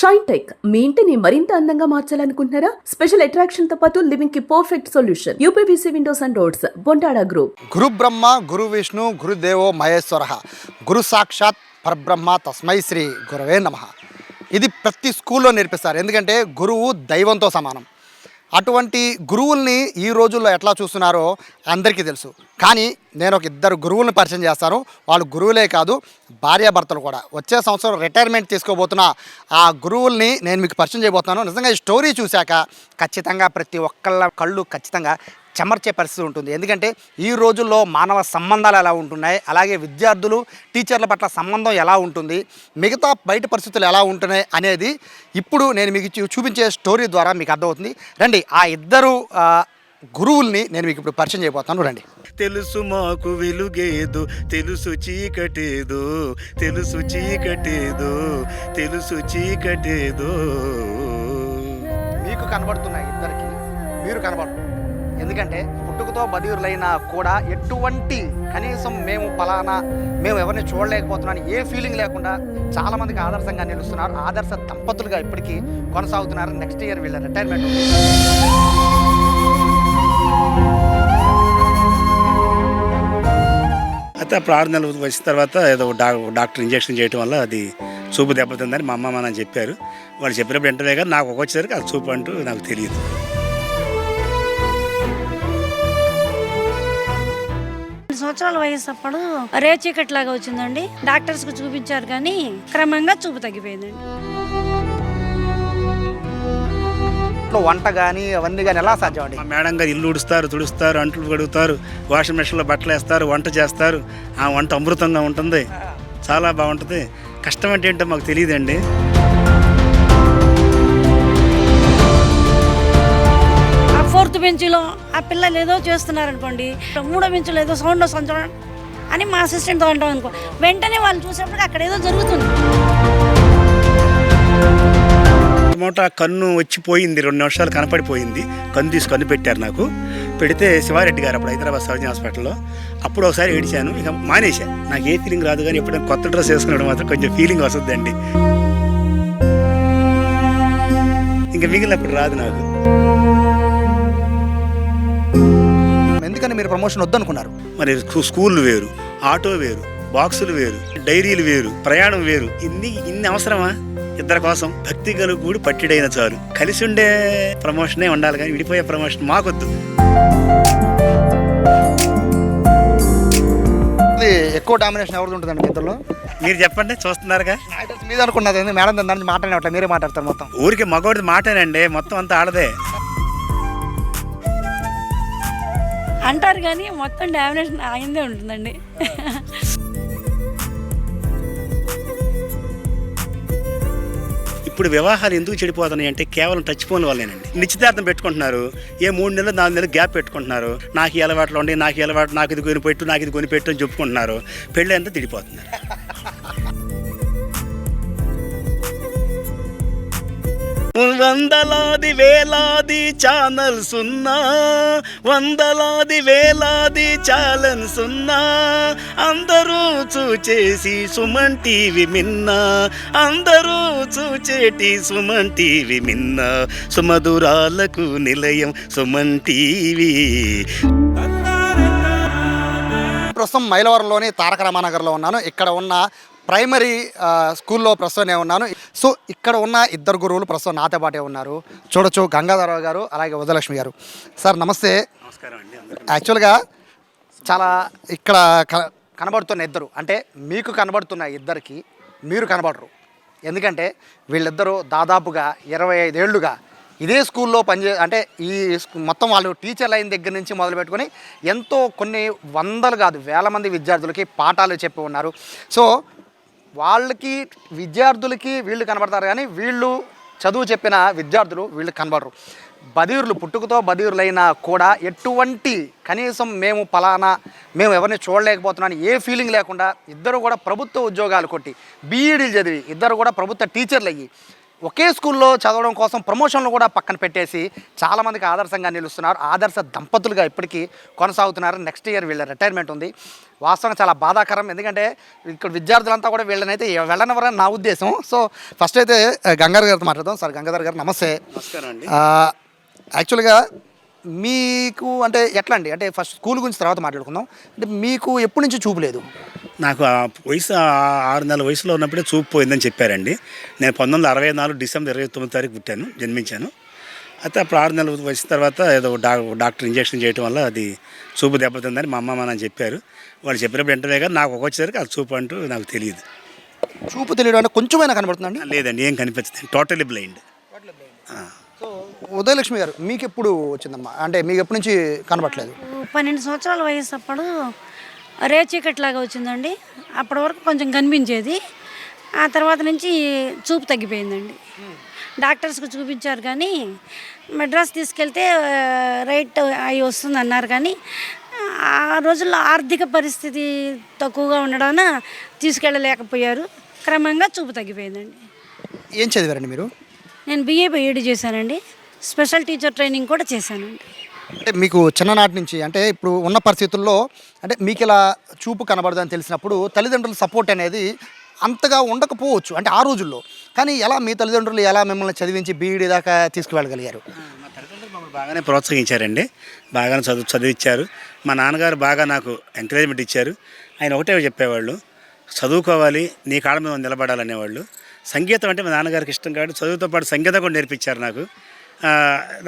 Shine tech మీ ఇంటిని మరింత అందంగా మార్చాలనుకుంటున్నారా? స్పెషల్ అట్రాక్షన్ తో పాటు లివింగ్ కి perfect solution. UPVC windows and doors, Bontada group. గురు బ్రహ్మ గురు విష్ణు గురుదేవో మహేశ్వర, గురు సాక్షాత్ పరబ్రహ్మ తస్మై శ్రీ గురవే నమః. ఇది ప్రతి స్కూల్లో నేర్పిస్తారు, ఎందుకంటే గురువు దైవంతో సమానం. అటువంటి గురువుల్ని ఈ రోజుల్లో ఎట్లా చూస్తున్నారో అందరికీ తెలుసు. కానీ నేను ఒక ఇద్దరు గురువులను పరిచయం చేస్తాను. వాళ్ళు గురువులే కాదు, భార్యాభర్తలు కూడా. వచ్చే సంవత్సరం రిటైర్మెంట్ తీసుకోబోతున్న ఆ గురువుల్ని నేను మీకు పరిచయం చేయబోతున్నాను. నిజంగా ఈ స్టోరీ చూశాక ఖచ్చితంగా ప్రతి ఒక్కళ్ళ కళ్ళు ఖచ్చితంగా చెమర్చే పరిస్థితి ఉంటుంది. ఎందుకంటే ఈ రోజుల్లో మానవ సంబంధాలు ఎలా ఉంటున్నాయి, అలాగే విద్యార్థులు టీచర్ల పట్ల సంబంధం ఎలా ఉంటుంది, మిగతా బయట పరిస్థితులు ఎలా ఉంటున్నాయి అనేది ఇప్పుడు నేను మీకు చూపించే స్టోరీ ద్వారా మీకు అర్థమవుతుంది. రండి, ఆ ఇద్దరు గురువుల్ని నేను మీకు ఇప్పుడు పరిచయం చేయబోతున్నాను. రండి. తెలుసు మాకు వెలుగేదో, తెలుసు చీకటేదో, తెలుసు చీకటేదో, తెలుసు చీకటేదో. మీకు కనబడుతున్నాయి ఇద్దరికి, మీరు కనబడుతున్నారు. ఎందుకంటే పుట్టుకతో బదిరులైనా కూడా ఎటువంటి కనీసం మేము ఎవరిని చూడలేకపోతున్నాను ఏ ఫీలింగ్ లేకుండా చాలామందికి ఆదర్శంగా నిలుస్తున్నారు. ఆదర్శ దంపతులుగా ఇప్పటికీ కొనసాగుతున్నారు. నెక్స్ట్ ఇయర్ వీళ్ళ రిటైర్మెంట్. అయితే అప్పుడు 6 నెలలు వచ్చిన తర్వాత ఏదో డాక్టర్ ఇంజక్షన్ చేయడం వల్ల అది చూపు దెబ్బతిందని మా అమ్మ అని చెప్పారు. వాళ్ళు చెప్పినప్పుడు వెంటనే కానీ నాకు వచ్చేసరికి అది చూపు అంటూ నాకు తెలియదు. సంవత్సరాల వయసు అప్పుడు రేచీకట్ లాగా వచ్చిందండి. డాక్టర్స్ కు చూపించారు కానీ క్రమంగా చూపు తగ్గిపోయిందండి. వంట కానీ అవన్నీ కానీ ఎలా సాధ్యం అండి? మా మేడం గారు ఇల్లు ఉడుస్తారు, తుడుస్తారు, అంట్లు కడుగుతారు, వాషింగ్ మెషిన్లో బట్టలు వేస్తారు, వంట చేస్తారు. ఆ వంట అమృతంగా ఉంటుంది, చాలా బాగుంటుంది. కష్టం అంటే ఏంటో మాకు తెలియదండి. ఫోర్త్ బెంచ్లో ఆ పిల్లలు ఏదో చేస్తున్నారనుకోండి, 3వ బెంచ్లో ఏదో సౌండ్ వస్తుంది అని మా అసిస్టెంట్తో అంటాం అనుకో, వెంటనే వాళ్ళు చూసేప్పటికి అక్కడ ఏదో జరుగుతుంది. టమోటా కన్ను వచ్చిపోయింది, 2 నిమిషాలు కనపడిపోయింది. కన్ను తీసి కన్ను పెట్టారు నాకు. పెడితే శివారెడ్డి గారు అప్పుడు హైదరాబాద్ సర్జన్ హాస్పిటల్లో. అప్పుడు ఒకసారి ఏడిచాను, ఇక మానేశాను. నాకు ఏ ఫీలింగ్ రాదు, కానీ ఎప్పుడైనా కొత్త డ్రెస్ వేసుకున్నాడు మాత్రం కొంచెం ఫీలింగ్ వస్తుందండి. ఇంకా మిగిలినప్పుడు రాదు నాకు. ఎందుకని మీరు ప్రమోషన్ వద్దనుకున్నారు? మరి స్కూళ్ళు వేరు, ఆటో వేరు, బాక్సులు వేరు, డైరీలు వేరు, ప్రయాణం వేరు. ఇన్ని అవసరమా? ఇద్దరి కోసం భక్తి గలుగుడు పట్టిడైన చాలు. కలిసి ఉండే ప్రమోషనే ఉండాలి, కానీ విడిపోయే ప్రమోషన్ మాకొద్దు. ఎక్కువ డామినేషన్ ఎవరిది ఉంటుందండి మీ ఇద్దరులో? మీరు చెప్పండి, చూస్తున్నారుగా. మీద అనుకున్నది మేడం దాని నుంచి మాట్లాడినట్లే మీరే మాట్లాడతారు. మొత్తం ఊరికి మగవాడిది మాటేనండి, మొత్తం అంతా ఆడదే అంటారు కానీ మొత్తం డామినేషన్ ఆగిందే ఉంటుందండి. ఇప్పుడు వివాహాలు ఎందుకు చెడిపోతున్నాయి అంటే కేవలం టచ్ ఫోన్ వల్లేనండి. నిశ్చితార్థం పెట్టుకుంటున్నారు, 3 నెలలు 4 నెలలు గ్యాప్ పెట్టుకుంటున్నారు. నాకు ఈ అలవాట్లు ఉండి, నాకు ఈ అలవాటు, నాకు ఇది కొనిపెట్టు, నాకు ఇది కొనిపెట్టు అని చెప్పుకుంటున్నారు. పెళ్ళి అంతా తిడిపోతున్నారు. వందలాది వేలాది ఛానల్స్ ఉన్నా, వందలాది వేలాది ఛానల్స్ ఉన్నా, అందరూ చూచేసి సుమన్ టీవీ మిన్నా, అందరూ చూచేటి సుమన్ టీవీ మిన్నా, సుమధురాలకు నిలయం సుమన్ టీవీ. ప్రస్తుతం మైలవరంలోని తారక రామానగర్లో ఉన్నాను. ఇక్కడ ఉన్న ప్రైమరీ స్కూల్లో ప్రస్తుతం నేను ఉన్నాను. సో ఇక్కడ ఉన్న ఇద్దరు గురువులు ప్రస్తుతం నాతో పాటే ఉన్నారు. చూడొచ్చు, గంగాధరరావు గారు అలాగే ఉదయలక్ష్మి గారు. సార్ నమస్తే. నమస్కారం అండి. యాక్చువల్గా చాలా ఇక్కడ కనబడుతున్న ఇద్దరు, అంటే మీకు కనబడుతున్న ఇద్దరికి మీరు కనబడరు. ఎందుకంటే వీళ్ళిద్దరూ దాదాపుగా 25 ఏళ్ళుగా ఇదే స్కూల్లో అంటే ఈ మొత్తం వాళ్ళు టీచర్లు అయిన దగ్గర నుంచి మొదలు పెట్టుకొని ఎంతో కొన్ని వందలు కాదు వేల మంది విద్యార్థులకి పాఠాలు చెప్పి ఉన్నారు. సో వాళ్ళకి విద్యార్థులకి వీళ్ళు కనబడతారు, కానీ వీళ్ళు చదువు చెప్పిన విద్యార్థులు వీళ్ళు కనబడరు. బదిరులు పుట్టుకతో బదిరులైనా కూడా ఎటువంటి కనీసం మేము ఎవరిని చూడలేకపోతున్నాను ఏ ఫీలింగ్ లేకుండా ఇద్దరు కూడా ప్రభుత్వ ఉద్యోగాలు కొట్టి బీఈడీలు చదివి ఇద్దరు కూడా ప్రభుత్వ టీచర్లు అయ్యి ఒకే స్కూల్లో చదవడం కోసం ప్రమోషన్లు కూడా పక్కన పెట్టేసి చాలామందికి ఆదర్శంగా నిలుస్తున్నారు. ఆదర్శ దంపతులుగా ఇప్పటికీ కొనసాగుతున్నారు. నెక్స్ట్ ఇయర్ వీళ్ళ రిటైర్మెంట్ ఉంది. వాస్తవంగా చాలా బాధాకరం. ఎందుకంటే ఇక్కడ విద్యార్థులంతా కూడా వీళ్ళనైతే వెళ్ళనివ్వరని నా ఉద్దేశం. సో ఫస్ట్ అయితే గంగాధర్ గారితో మాట్లాడదాం. సార్ గంగాధర్ గారు నమస్తే. నమస్కారం అండి. యాక్చువల్గా మీకు అంటే ఎట్లా అండి, అంటే ఫస్ట్ స్కూల్ గురించి తర్వాత మాట్లాడుకుందాం. అంటే మీకు ఎప్పటి నుంచి చూపు లేదు? నాకు ఆ వయసు 6 నెలల వయసులో ఉన్నప్పుడే చూపు పోయిందని చెప్పారండి. నేను 1964 డిసెంబర్ 29 తారీఖు జన్మించాను. అయితే అప్పుడు 6 నెలల వయసు తర్వాత ఏదో డాక్టర్ ఇంజెక్షన్ చేయడం వల్ల అది చూపు దెబ్బతిందని మా అమ్మ నాన్న చెప్పారు. వాళ్ళు చెప్పినప్పుడు వెంటనే కానీ నాకు వచ్చేసరికి అది చూపు అంటూ నాకు తెలియదు. చూపు తెలియడం అంటే కొంచెమైనా కనబడుతుందండి? లేదండి, ఏం కనిపించదు, టోటలీ బ్లైండ్. సో ఉదయలక్ష్మి గారు మీకు ఎప్పుడు వచ్చిందమ్మా, అంటే మీకు ఎప్పటి నుంచి కనబడట్లేదు? 12 సంవత్సరాల వయసు అప్పుడు రేచీకట్లాగా వచ్చిందండి. అప్పటి వరకు కొంచెం కనిపించేది. ఆ తర్వాత నుంచి చూపు తగ్గిపోయిందండి. డాక్టర్స్కి చూపించారు కానీ మెడ్రాస్ తీసుకెళ్తే రైట్ అయి వస్తుంది అన్నారు. కానీ ఆ రోజుల్లో ఆర్థిక పరిస్థితి తక్కువగా ఉండడాన తీసుకెళ్ళలేకపోయారు. క్రమంగా చూపు తగ్గిపోయిందండి. ఏం చదివారండి మీరు? నేను BA చేశానండి. స్పెషల్ టీచర్ ట్రైనింగ్ కూడా చేశానండి. అంటే మీకు చిన్ననాటి నుంచి అంటే ఇప్పుడు ఉన్న పరిస్థితుల్లో అంటే మీకు ఇలా చూపు కనబడదని తెలిసినప్పుడు తల్లిదండ్రుల సపోర్ట్ అనేది అంతగా ఉండకపోవచ్చు అంటే ఆ రోజుల్లో. కానీ ఎలా మీ తల్లిదండ్రులు ఎలా మిమ్మల్ని చదివించి బీఈడీ దాకా తీసుకువెళ్ళగలిగారు? మా తల్లిదండ్రులు మమ్మల్ని బాగానే ప్రోత్సహించారండి. బాగానే చదివించారు. మా నాన్నగారు బాగా నాకు ఎంకరేజ్మెంట్ ఇచ్చారు. ఆయన ఒకటే చెప్పేవాళ్ళు, చదువుకోవాలి, నీ కాళ్ళ మీద నిలబడాలనేవాళ్ళు. సంగీతం అంటే మా నాన్నగారికి ఇష్టం కాబట్టి చదువుతో పాటు సంగీతం కూడా నేర్పించారు నాకు.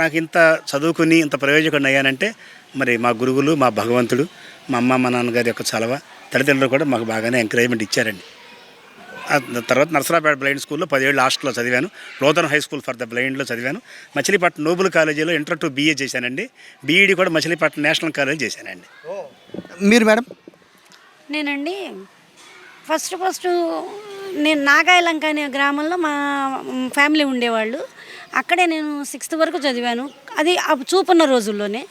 నాకు ఇంత చదువుకుని ఇంత ప్రయోజకుడిని అయ్యానంటే మరి మా గురువులు, మా భగవంతుడు, మా అమ్మ మా నాన్నగారి యొక్క చలవ, తల్లిదండ్రులు కూడా మాకు బాగానే ఎంకరేజ్మెంట్ ఇచ్చారండి. తర్వాత నర్సరాపేట బ్లైండ్ స్కూల్లో 10 ఏళ్ళు హాస్టల్లో చదివాను. లోతన్ హై స్కూల్ ఫర్ ద బ్లైండ్లో చదివాను. మచిలీపట్నం నోబుల్ కాలేజీలో ఇంటర్ టు BA చేశానండి. BED కూడా మచిలీపట్నం నేషనల్ కాలేజ్ చేశానండి. మీరు మేడం? నేనండి ఫస్ట్ నేను నాగాయలంక అనే గ్రామంలో మా ఫ్యామిలీ ఉండేవాళ్ళు. అక్కడే నేను 6th వరకు చదివాను. అది చూపున్న రోజుల్లోనే.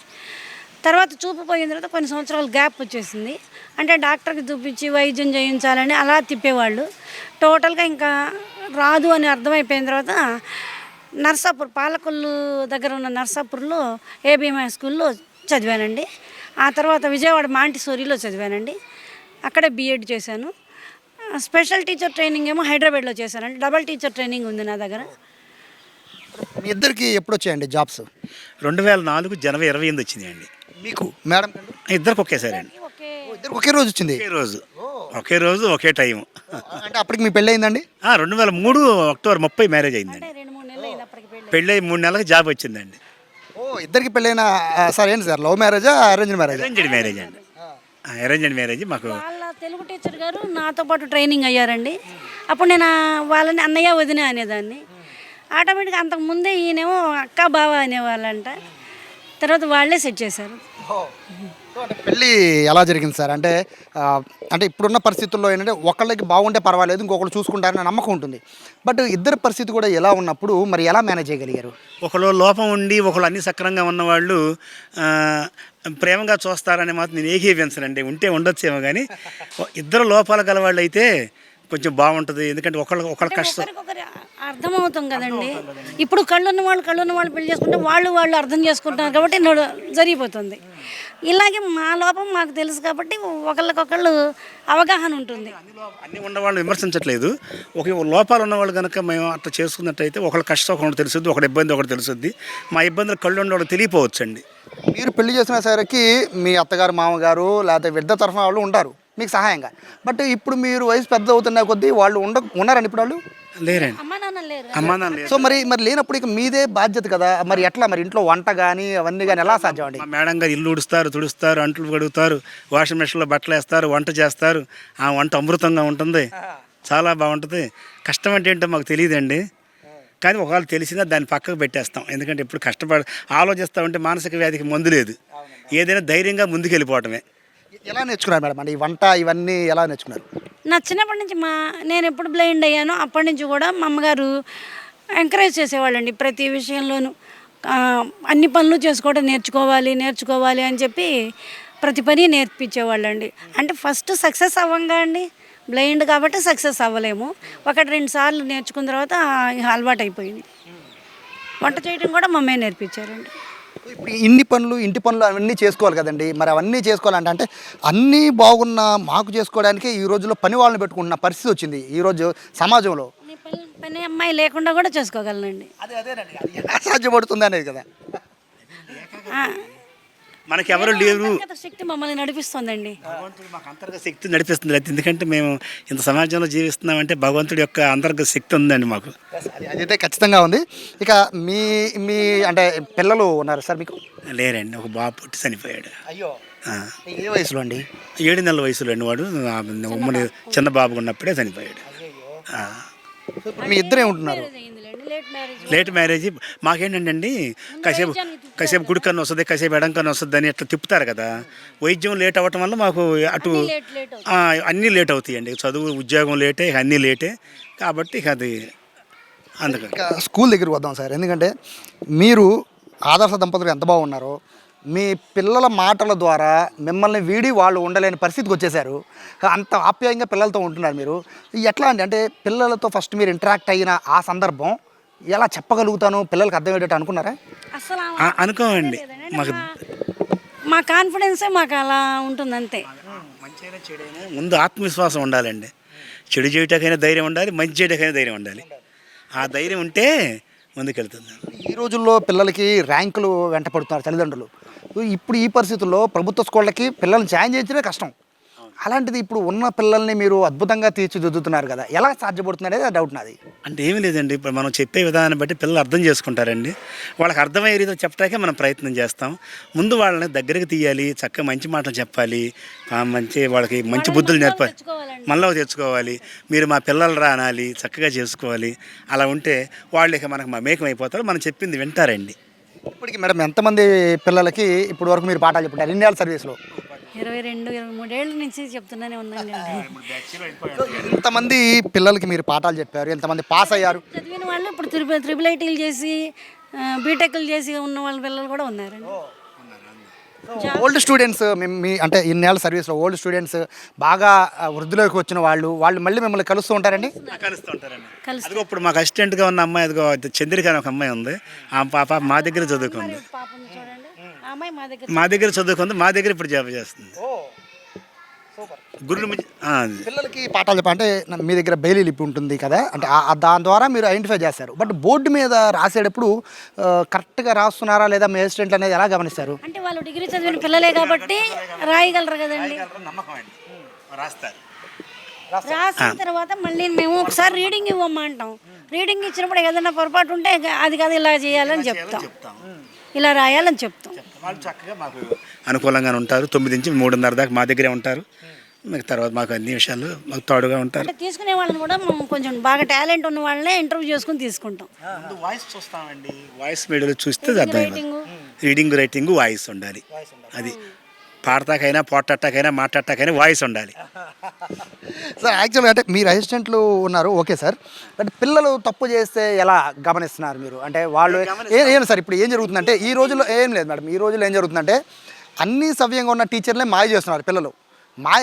తర్వాత చూపు పోయిన తర్వాత కొన్ని సంవత్సరాలు గ్యాప్ వచ్చేసింది. అంటే డాక్టర్కి చూపించి వైద్యం చేయించాలని అలా తిప్పేవాళ్ళు. టోటల్గా ఇంకా రాదు అని అర్థమైపోయిన తర్వాత నర్సాపూర్, పాలకొల్లు దగ్గర ఉన్న నర్సాపూర్లో ABM హై స్కూల్లో చదివానండి. ఆ తర్వాత విజయవాడ మాంటిసోరీలో చదివానండి. అక్కడే BEd చేశాను. స్పెషల్ టీచర్ ట్రైనింగ్ ఏమో హైదరాబాద్లో చేశానండి. డబల్ టీచర్ ట్రైనింగ్ ఉంది నా దగ్గర. మీ ఇద్దరికి ఎప్పుడు వచ్చాయండి జాబ్స్? 2004 జనవరి 28 వచ్చిందండి. మీకు మేడం? ఇద్దరికి ఒకేసారి అండి. ఇద్దరికి ఒకే రోజు వచ్చింది? ఒకే రోజు ఒకే టైం. అంటే అప్పటికి మీ పెళ్ళి అయిందండి? 2003 అక్టోబర్ 30 మ్యారేజ్ అయిందండి. 2-3 నెలలు అయిన అప్పటికి పెళ్ళి 3 నెలలకు జాబ్ వచ్చిందండి. ఇద్దరికి పెళ్ళైన సార్ ఏంటి సార్, లవ్ మ్యారేజా అరేంజ్డ్ మ్యారేజ్? అరేంజ్డ్ మ్యారేజ్ అండి. Arranged marriage. మాకు వాళ్ళ తెలుగు టీచర్ గారు నాతో పాటు ట్రైనింగ్ అయ్యారండి. అప్పుడు నేను వాళ్ళని అన్నయ్య వదిన అనేదాన్ని. ఆటోమేటిక్గా అంతకుముందే ఈయనేమో అక్క బావ అనేవాళ్ళంట. తర్వాత వాళ్ళే సెట్ చేశారు. అంటే పెళ్ళి ఎలా జరిగింది సార్? అంటే అంటే ఇప్పుడున్న పరిస్థితుల్లో ఏంటంటే ఒకళ్ళకి బాగుంటే పర్వాలేదు, ఇంకొకరు చూసుకుంటారని నమ్మకం ఉంటుంది. బట్ ఇద్దరి పరిస్థితి కూడా ఎలా ఉన్నప్పుడు మరి ఎలా మేనేజ్ చేయగలిగారు? ఒకళ్ళు లోపం ఉండి ఒకళ్ళు అన్ని సక్రంగా ఉన్నవాళ్ళు ప్రేమగా చూస్తారనే మాత్రం నేను ఏకీవించనండి. ఉంటే ఉండొచ్చేమో కానీ ఇద్దరు లోపాలు గలవాళ్ళు అయితే కొంచెం బాగుంటుంది. ఎందుకంటే ఒకళ్ళ కష్టం ఒకరికొకరు అర్థమవుతాం కదండి. ఇప్పుడు కళ్ళున్న వాళ్ళు పెళ్లి చేసుకుంటే వాళ్ళు అర్థం చేసుకుంటున్నారు కాబట్టి జరిగిపోతుంది. ఇలాగే మా లోపం మాకు తెలుసు కాబట్టి ఒకళ్ళకొకళ్ళు అవగాహన ఉంటుంది. అన్నీ ఉన్నవాళ్ళు విమర్శించట్లేదు. ఒక లోపాలు ఉన్నవాళ్ళు కనుక మేము అట్లా చేసుకున్నట్టయితే ఒకళ్ళ కష్టం ఒకటి తెలుస్తుంది, ఒకటి ఇబ్బంది ఒకటి తెలుస్తుంది. మా ఇబ్బందులు కళ్ళు ఉన్నవాళ్ళు తెలియపోవచ్చు అండి. మీరు పెళ్లి చేసిన సరికి మీ అత్తగారు, మామగారు లేకపోతే విద్య తరఫున వాళ్ళు ఉంటారు మీకు సహాయంగా. బట్ ఇప్పుడు మీరు వయసు పెద్ద అవుతున్న కొద్దీ వాళ్ళు ఉన్నారండి ఇప్పుడు? వాళ్ళు లేరండి. అమ్మా నాన్న లేరు. సో మరి లేనప్పుడు ఇక మీదే బాధ్యత కదా. మరి ఎట్లా మరి ఇంట్లో వంట కానీ అవన్నీ కానీ ఎలా సాధ్యం అండి? మా మేడం గారు ఇల్లు ఉడుస్తారు, తుడుస్తారు, అంట్లు కడుగుతారు, వాషింగ్ మెషిన్లో బట్టలు వేస్తారు, వంట చేస్తారు. ఆ వంట అమృతంగా ఉంటుంది, చాలా బాగుంటుంది. కష్టం అంటే ఏంటో మాకు తెలియదండి. కానీ ఒకవేళ తెలిసినా దాన్ని పక్కకు పెట్టేస్తాం. ఎందుకంటే ఇప్పుడు ఆలోచిస్తామంటే మానసిక వ్యాధికి మందు లేదు. ఏదైనా ధైర్యంగా ముందుకు వెళ్ళిపోవటమే. ఎలా నేర్చుకున్నారు మేడం అంటే ఈ వంట ఇవన్నీ ఎలా నేర్చుకున్నారు? నా చిన్నప్పటి నుంచి నేను ఎప్పుడు బ్లైండ్ అయ్యానో అప్పటి నుంచి కూడా మా అమ్మగారు ఎంకరేజ్ చేసేవాళ్ళండి. ప్రతి విషయంలోనూ అన్ని పనులు చేసుకోవడం నేర్చుకోవాలి అని చెప్పి ప్రతి పని నేర్పించేవాళ్ళండి. అంటే ఫస్ట్ సక్సెస్ అవ్వంగా అండి బ్లైండ్ కాబట్టి సక్సెస్ అవ్వలేము. 1-2 సార్లు నేర్చుకున్న తర్వాత అలవాటు అయిపోయింది. వంట చేయడం కూడా మమ్మే నేర్పించారండి. ఇప్పుడు ఇన్ని పనులు ఇంటి పనులు అవన్నీ చేసుకోవాలి కదండి, మరి అవన్నీ చేసుకోవాలంటే అంటే అన్నీ బాగున్న మాకు చేసుకోవడానికి ఈ రోజుల్లో పని వాళ్ళని పెట్టుకుంటున్న పరిస్థితి వచ్చింది ఈరోజు సమాజంలో. పని అమ్మాయి లేకుండా కూడా చేసుకోగలనండి. అదేనండి, అది ఎలా సాధ్యపడుతుంది అనేది కదా. మనకి ఎవరు లేరు, అంతర్గత శక్తి మమ్మల్ని నడిపిస్తుందండి. భగవంతుడు మాకు అంతర్గత శక్తి నడిపిస్తుంది. ఎందుకంటే మేము ఇంత సమాజంలో జీవిస్తున్నామంటే భగవంతుడి యొక్క అంతర్గత శక్తి ఉందండి మాకు. అదైతే ఖచ్చితంగా ఉంది. ఇక మీ మీ అంటే పిల్లలు ఉన్నారు సార్ మీకు? లేరండి, ఒక బాబు పుట్టి చనిపోయాడు. అయ్యో, ఏ వయసులో అండి? 7 నెలల వయసులో అండి వాడు. ఉమ్మడి చిన్న బాబు ఉన్నప్పుడే చనిపోయాడు. మీ ఇద్దరే ఉంటున్నారు? Late marriage. మాకేంటంటే అండి కాసేపు గుడి కన్నా వస్తుంది, కాసేపు ఎడం కన్నా వస్తుంది అని అట్లా తిప్పుతారు కదా. వైద్యం లేట్ అవ్వటం వల్ల మాకు అటు అన్నీ లేట్ అవుతాయండి. చదువు ఉద్యోగం లేటే, అన్నీ లేటే కాబట్టి ఇక అది అందుకని. ఇక స్కూల్ దగ్గరికి వద్దాం సార్. ఎందుకంటే మీరు ఆదర్శ దంపతులు ఎంత బాగున్నారో, మీ పిల్లల మాటల ద్వారా మిమ్మల్ని వీడి వాళ్ళు ఉండలేని పరిస్థితికి వచ్చేసారు. అంత ఆప్యాయంగా పిల్లలతో ఉంటున్నారు మీరు. ఎట్లా అంటే పిల్లలతో ఫస్ట్ మీరు ఇంటరాక్ట్ అయిన ఆ సందర్భం ఎలా చెప్పగలుగుతాను, పిల్లలకి అర్థమయ్యేటట్టు అనుకున్నారా? అసలు అనుకోమండి. మాకు మా కాన్ఫిడెన్సే మాకు అలా ఉంటుంది అంతే. మంచైనా చెడైనా ముందు ఆత్మవిశ్వాసం ఉండాలండి. చెడు చేయటాకైనా ధైర్యం ఉండాలి, మంచి చేయటాకైనా ధైర్యం ఉండాలి. ఆ ధైర్యం ఉంటే ముందుకెళ్తుంది. ఈ రోజుల్లో పిల్లలకి ర్యాంకులు వెంట పడుతున్నారు తల్లిదండ్రులు. ఇప్పుడు ఈ పరిస్థితుల్లో ప్రభుత్వ స్కూళ్ళకి పిల్లల్ని జాయిన్ చేయించడమే కష్టం. అలాంటిది ఇప్పుడు ఉన్న పిల్లల్ని మీరు అద్భుతంగా తీర్చిదిద్దుతున్నారు కదా, ఎలా సాధ్యపడుతుంది అనేది డౌట్ నాది. అంటే ఏమీ లేదండి, ఇప్పుడు మనం చెప్పే విధానాన్ని బట్టి పిల్లలు అర్థం చేసుకుంటారండి. వాళ్ళకి అర్థమయ్యే రీతిలో చెప్పడానికే మనం ప్రయత్నం చేస్తాం. ముందు వాళ్ళని దగ్గరికి తీయాలి, చక్కగా మంచి మాటలు చెప్పాలి, వాళ్ళకి మంచి బుద్ధులు నేర్పాలి, మనలో తెచ్చుకోవాలి. మీరు మా పిల్లలు రా అనాలి, చక్కగా చేసుకోవాలి. అలా ఉంటే వాళ్ళు ఇక మనకు మమేకం అయిపోతారు, మనం చెప్పింది వింటారండి. ఇప్పటికి మేడం ఎంతమంది పిల్లలకి ఇప్పుడు వరకు మీరు పాఠాలు చెప్తారు ఇన్నేళ్ళ సర్వీస్లో? 22-23 ఏళ్ళ నుంచి చెప్తున్నానే ఉన్నాను. ఎంతమంది పిల్లలకి మీరు పాఠాలు చెప్పారు, ఎంతమంది పాస్ అయ్యారు? చదివిన వాళ్ళు ఇప్పుడు త్రిబుల్ ఐటీలు చేసి బీటెక్లు చేసి ఉన్న వాళ్ళ పిల్లలు కూడా ఉన్నారండి. ఓల్డ్ స్టూడెంట్స్ మీ అంటే ఇన్నేళ్ళ సర్వీస్లో ఓల్డ్ స్టూడెంట్స్ బాగా వృద్ధిలోకి వచ్చిన వాళ్ళు మళ్ళీ మిమ్మల్ని కలుస్తూ ఉంటారండి? కలుస్తూ ఉంటారండి. అదిగో ఇప్పుడు మాకు అసిస్టెంట్గా ఉన్న అమ్మాయి, అదిగో చంద్రిక అని ఒక అమ్మాయి ఉంది. ఆ పాప మా దగ్గర చదువుకుంది, మా దగ్గర చదువుకుంది, మా దగ్గర ఇప్పుడు జాబ్ చేస్తుంది. గురువు పిల్లలకి పాఠాలు చెప్పాలంటే మీ దగ్గర బెయిలీ లిపి ఉంటుంది కదా, అంటే దాని ద్వారా మీరు ఐడెంటిఫై చేస్తారు. బట్ బోర్డు మీద రాసేటప్పుడు కరెక్ట్గా రాస్తున్నారా లేదా మీ అసిస్టెంట్ అనేది ఎలా గమనిస్తారు? అంటే వాళ్ళు డిగ్రీ చదివిన పిల్లలే కాబట్టి రాయగలరు కదండి. రాసిన తర్వాత మళ్ళీ మేము ఒకసారి రీడింగ్ ఇవ్వమంటాం. రీడింగ్ ఇచ్చినప్పుడు ఏదైనా పొరపాటు ఉంటే అది కాదు ఇలా చేయాలని చెప్తాం, ఇలా రాయాలని చెప్తాం. వాళ్ళు చక్కగా మాకు అనుకూలంగానే ఉంటారు. 9 నుంచి 3:30 దాకా మా దగ్గరే ఉంటారు. మీకు తర్వాత మాకు అన్ని విషయాలు మాకు తోడుగా ఉంటారు. అంటే తీసుకునే వాళ్ళని కూడా మేము కొంచెం బాగా టాలెంట్ ఉన్న వాళ్ళనే ఇంటర్వ్యూ చేసుకుని తీసుకుంటాం. వాయిస్ చూస్తామండి, వాయిస్ మీడియాలో చూస్తే అర్థమైంది. రీడింగ్, రైటింగ్, వాయిస్ ఉండాలి. అది పాడతాకైనా, పోటాకైనా, మాట్లాడటాకైనా వాయిస్ ఉండాలి. సార్ యాక్చువల్గా అంటే మీరు అసిస్టెంట్లు ఉన్నారు, ఓకే సార్. బట్ పిల్లలు తప్పు చేస్తే ఎలా గమనిస్తున్నారు మీరు? అంటే వాళ్ళు ఏం సార్ ఇప్పుడు ఏం జరుగుతుందంటే ఈ రోజుల్లో ఏం లేదు మేడం, ఈ రోజుల్లో ఏం జరుగుతుందంటే అన్నీ సవ్యంగా ఉన్న టీచర్లే మాయ చేస్తున్నారు పిల్లలు.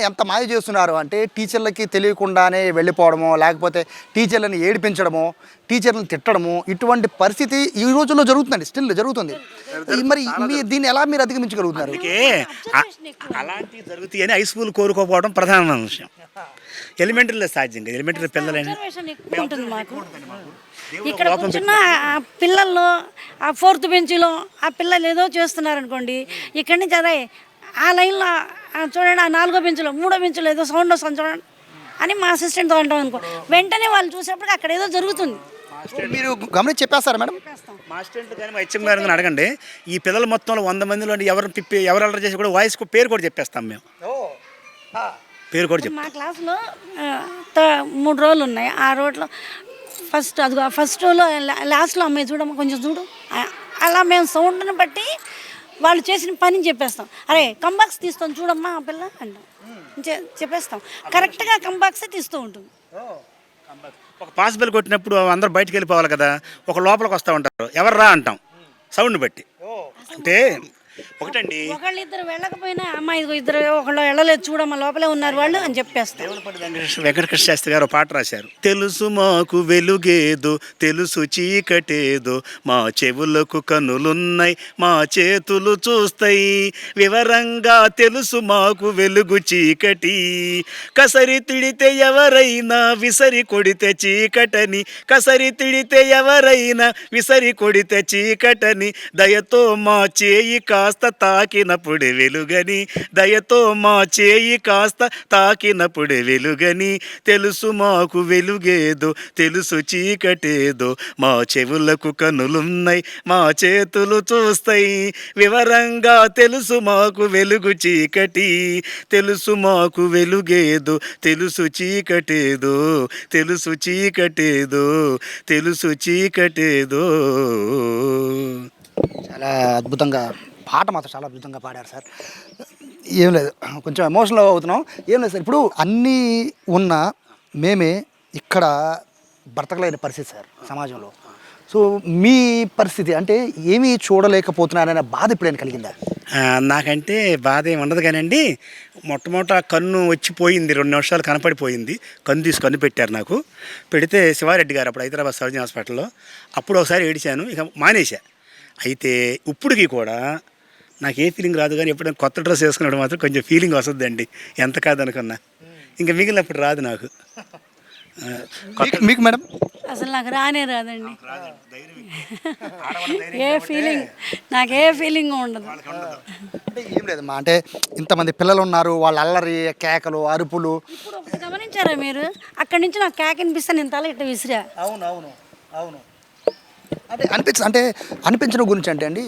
ఎంత మాయ చేస్తున్నారు అంటే టీచర్లకి తెలియకుండానే వెళ్ళిపోవడమో, లేకపోతే టీచర్లను ఏడిపించడమో, టీచర్లను తిట్టడము, ఇటువంటి పరిస్థితి ఈ రోజుల్లో జరుగుతుందండి, స్టిల్ జరుగుతుంది. మరి దీన్ని ఎలా మీరు అధిగమించగలుగుతున్నారు? అందుకే అలాంటివి జరుగుతాయి అని హై స్కూల్ కోరుకోపోవడం ప్రధానమైన విషయం. ఎలిమెంటరీలో సాధ్యం కదా, ఎలిమెంటరీ పిల్లలని ఉంటుంది మాకు. ఇక్కడ కూర్చున్న ఆ పిల్లల్లో ఆ 4th బెంచ్లో ఆ పిల్లలు ఏదో చేస్తున్నారనుకోండి, ఇక్కడి నుంచి అదే ఆ లైన్లో చూడండి, ఆ 4వ బెంచ్లో 3వ బెంచ్లో ఏదో సౌండ్ వస్తుంది చూడండి అని మా అసిస్టెంట్తో అంటాం అనుకో, వెంటనే వాళ్ళు చూసేప్పటికి అక్కడ ఏదో జరుగుతుంది. మీరు గమనించి చెప్పేస్తారా మేడం? మా అసిస్టెంట్ కానీ మా హెచ్ఎం గారు కానీ అడగండి. ఈ పిల్లల మొత్తంలో 100 మందిలో ఎవరు అల్లరి చేసి కూడా వాయిస్ పేరు కూడా చెప్పేస్తాం మేము. పేరు కూడా చెప్తాం. మా క్లాస్లో 3 రోలు ఉన్నాయి. ఆ రోడ్లో ఫస్ట్ రోలో లాస్ట్లో అమ్మాయి చూడమ్మా కొంచెం చూడు, అలా మేము సౌండ్ని బట్టి వాళ్ళు చేసిన పని చెప్పేస్తాం. అరే కంబాక్స్ తీస్తాం చూడమ్మా ఆ పిల్ల అంటాం, చెప్పేస్తాం. కరెక్ట్గా కంబాక్సే తీస్తూ ఉంటుంది. ఒక పాసిబుల్ కొట్టినప్పుడు అందరూ బయటకు వెళ్ళిపోవాలి కదా, ఒక లోపలికి వస్తూ ఉంటారు, ఎవరు రా అంటాం సౌండ్ బట్టి. అంటే ఒకటండి ఒకళ్ళిద్దరు వెళ్ళకపోయినా అమ్మ ఇదిగో ఇద్దరు ఒకళ్ళు వెళ్ళలేదు చూడమ్మ లోపలే ఉన్నారు వాళ్ళు అని చెప్పేస్తాం. దేవులపల్లి వెంకటకృష్ణ శాస్త్రి గారు పాట రాశారు. తెలుసు మాకు వెలుగేదో తెలుసు చీకటేదో మా చెవులకు కన్నులున్నాయి మా చేతులు చూస్తాయి వివరంగా తెలుసు మాకు వెలుగు చీకటి కసరి తిడితే ఎవరైనా విసరి కొడితే చీకటని కసరి తిడితే ఎవరైనా విసరి కొడితే చీకటని దయతో మా చేయి కాస్త తాకినప్పుడు వెలుగని దయతో మా చేయి కాస్త తాకినప్పుడు వెలుగని తెలుసు మాకు వెలుగేదో తెలుసు చీకటేదో మా చెవులకు కన్నులున్నాయి మా చేతులు చూస్తాయి వివరంగా తెలుసు మాకు వెలుగు చీకటి తెలుసు మాకు వెలుగేదో తెలుసు చీకటేదో తెలుసు చీకటేదో తెలుసు చీకటేదో. చాలా అద్భుతంగా పాట మాత్రం చాలా అద్భుతంగా పాడారు సార్. ఏం లేదు, కొంచెం ఎమోషనల్ అవుతున్నాం. ఏం లేదు సార్, ఇప్పుడు అన్నీ ఉన్న మేమే ఇక్కడ బ్రతకలేని పరిస్థితి సార్ సమాజంలో. సో మీ పరిస్థితి అంటే ఏమీ చూడలేకపోతున్నారనే బాధ ఎప్పుడైనా కలిగిందా? నాకంటే బాధ ఏమి ఉండదు కానండి, మొట్టమొదట కన్ను వచ్చిపోయింది, 2 నిమిషాలు కనపడిపోయింది. కన్ను పెట్టారు నాకు. పెడితే శివారెడ్డి గారు అప్పుడు హైదరాబాద్ సర్జన్ హాస్పిటల్లో అప్పుడు ఒకసారి ఏడిచాను, ఇక మానేశా. అయితే ఇప్పటికీ కూడా నాకు ఏ ఫీలింగ్ రాదు, కానీ ఎప్పుడైనా కొత్త డ్రెస్ వేసుకున్నప్పుడు మాత్రం కొంచెం ఫీలింగ్ వస్తుందండి, ఎంత కాదనుకున్నా. ఇంకా మిగిలినప్పుడు రాదు నాకు. మీకు మేడం? అసలు నాకు రానే రాదండి. ఏ ఫీలింగ్ నాకే ఫీలింగ్ ఉండదు. అంటే ఏం లేదమ్మా, అంటే ఇంతమంది పిల్లలు ఉన్నారు, వాళ్ళ అల్లరి కేకలు అరుపులు. ఇప్పుడు ఒకటి గమనించారా మీరు? అక్కడి నుంచి నాకు కేక అనిపిస్తే నేను తల ఇట్ట విసిరా. అవును అవును అవును. అంటే అనిపించడం గురించి అంటే అండి,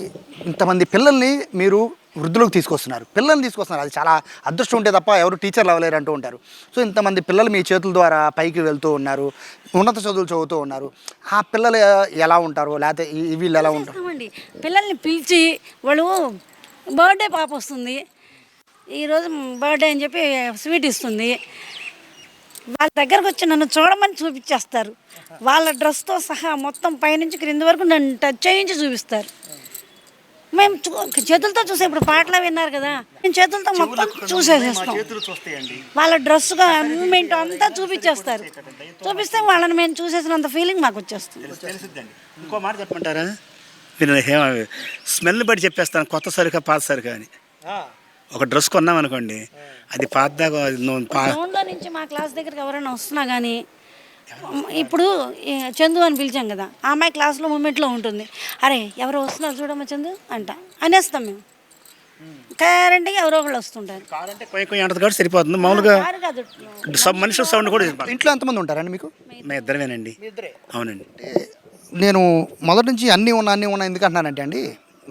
ఇంతమంది పిల్లల్ని మీరు వృద్ధులకు తీసుకొస్తున్నారు, అది చాలా అదృష్టం ఉంటే తప్ప ఎవరు టీచర్లు అవ్వలేరు అంటూ ఉంటారు. సో ఇంతమంది పిల్లలు మీ చేతుల ద్వారా పైకి వెళ్తూ ఉన్నారు, ఉన్నత చదువులు చదువుతూ ఉన్నారు. ఆ పిల్లలు ఎలా ఉంటారు, లేకపోతే వీళ్ళు ఎలా ఉంటారు? పిల్లల్ని పిలిచి వాళ్ళు బర్త్డే పాప వస్తుంది, ఈరోజు బర్త్డే అని చెప్పి స్వీట్ ఇస్తుంది, వాళ్ళ దగ్గరకు వచ్చి నన్ను చూడమని చూపించేస్తారు. వాళ్ళ డ్రెస్తో సహా మొత్తం పైనుంచి క్రింది వరకు నన్ను టచ్ చేయించి చూపిస్తారు. మేము చేతులతో చూసే, ఇప్పుడు పాటలు విన్నారు కదా, మేము చేతులతో మొత్తం చూసేసేస్తాం. వాళ్ళ డ్రెస్గా మూమెంట్ అంతా చూపించేస్తారు. చూపిస్తే వాళ్ళని మేము చూసేసినంత ఫీలింగ్ మాకు వచ్చేస్తుంది. ఇంకో మాట చెప్పమంటారా? స్మెల్ బట్టి చెప్పేస్తాను, కొత్త సరుకా పాత సరుకా అని. ఒక డ్రెస్ కొన్నామనుకోండి, అది పాతదాకా ఫోన్లో నుంచి మా క్లాస్ దగ్గరికి ఎవరైనా వస్తున్నా కానీ, ఇప్పుడు చందు అని పిలిచాం కదా, ఆ అమ్మాయి క్లాస్లో మూమెంట్లో ఉంటుంది, అరే ఎవరో వస్తున్నారు చూడమ్మా చందు అంట అనేస్తాం మేము. కరెంట్గా ఎవరో ఒకళ్ళు వస్తుంటారు. కొంచెం అంటది కాబట్టి సరిపోతుంది. మామూలుగా మనుషుల సౌండ్ కూడా. ఇంట్లో ఎంతమంది ఉంటారండి మీకు? మేము ఇద్దరమేనండి. అవునండి. నేను మొదటి నుంచి అన్నీ ఉన్నా ఎందుకు అంటున్నానంటే అండి,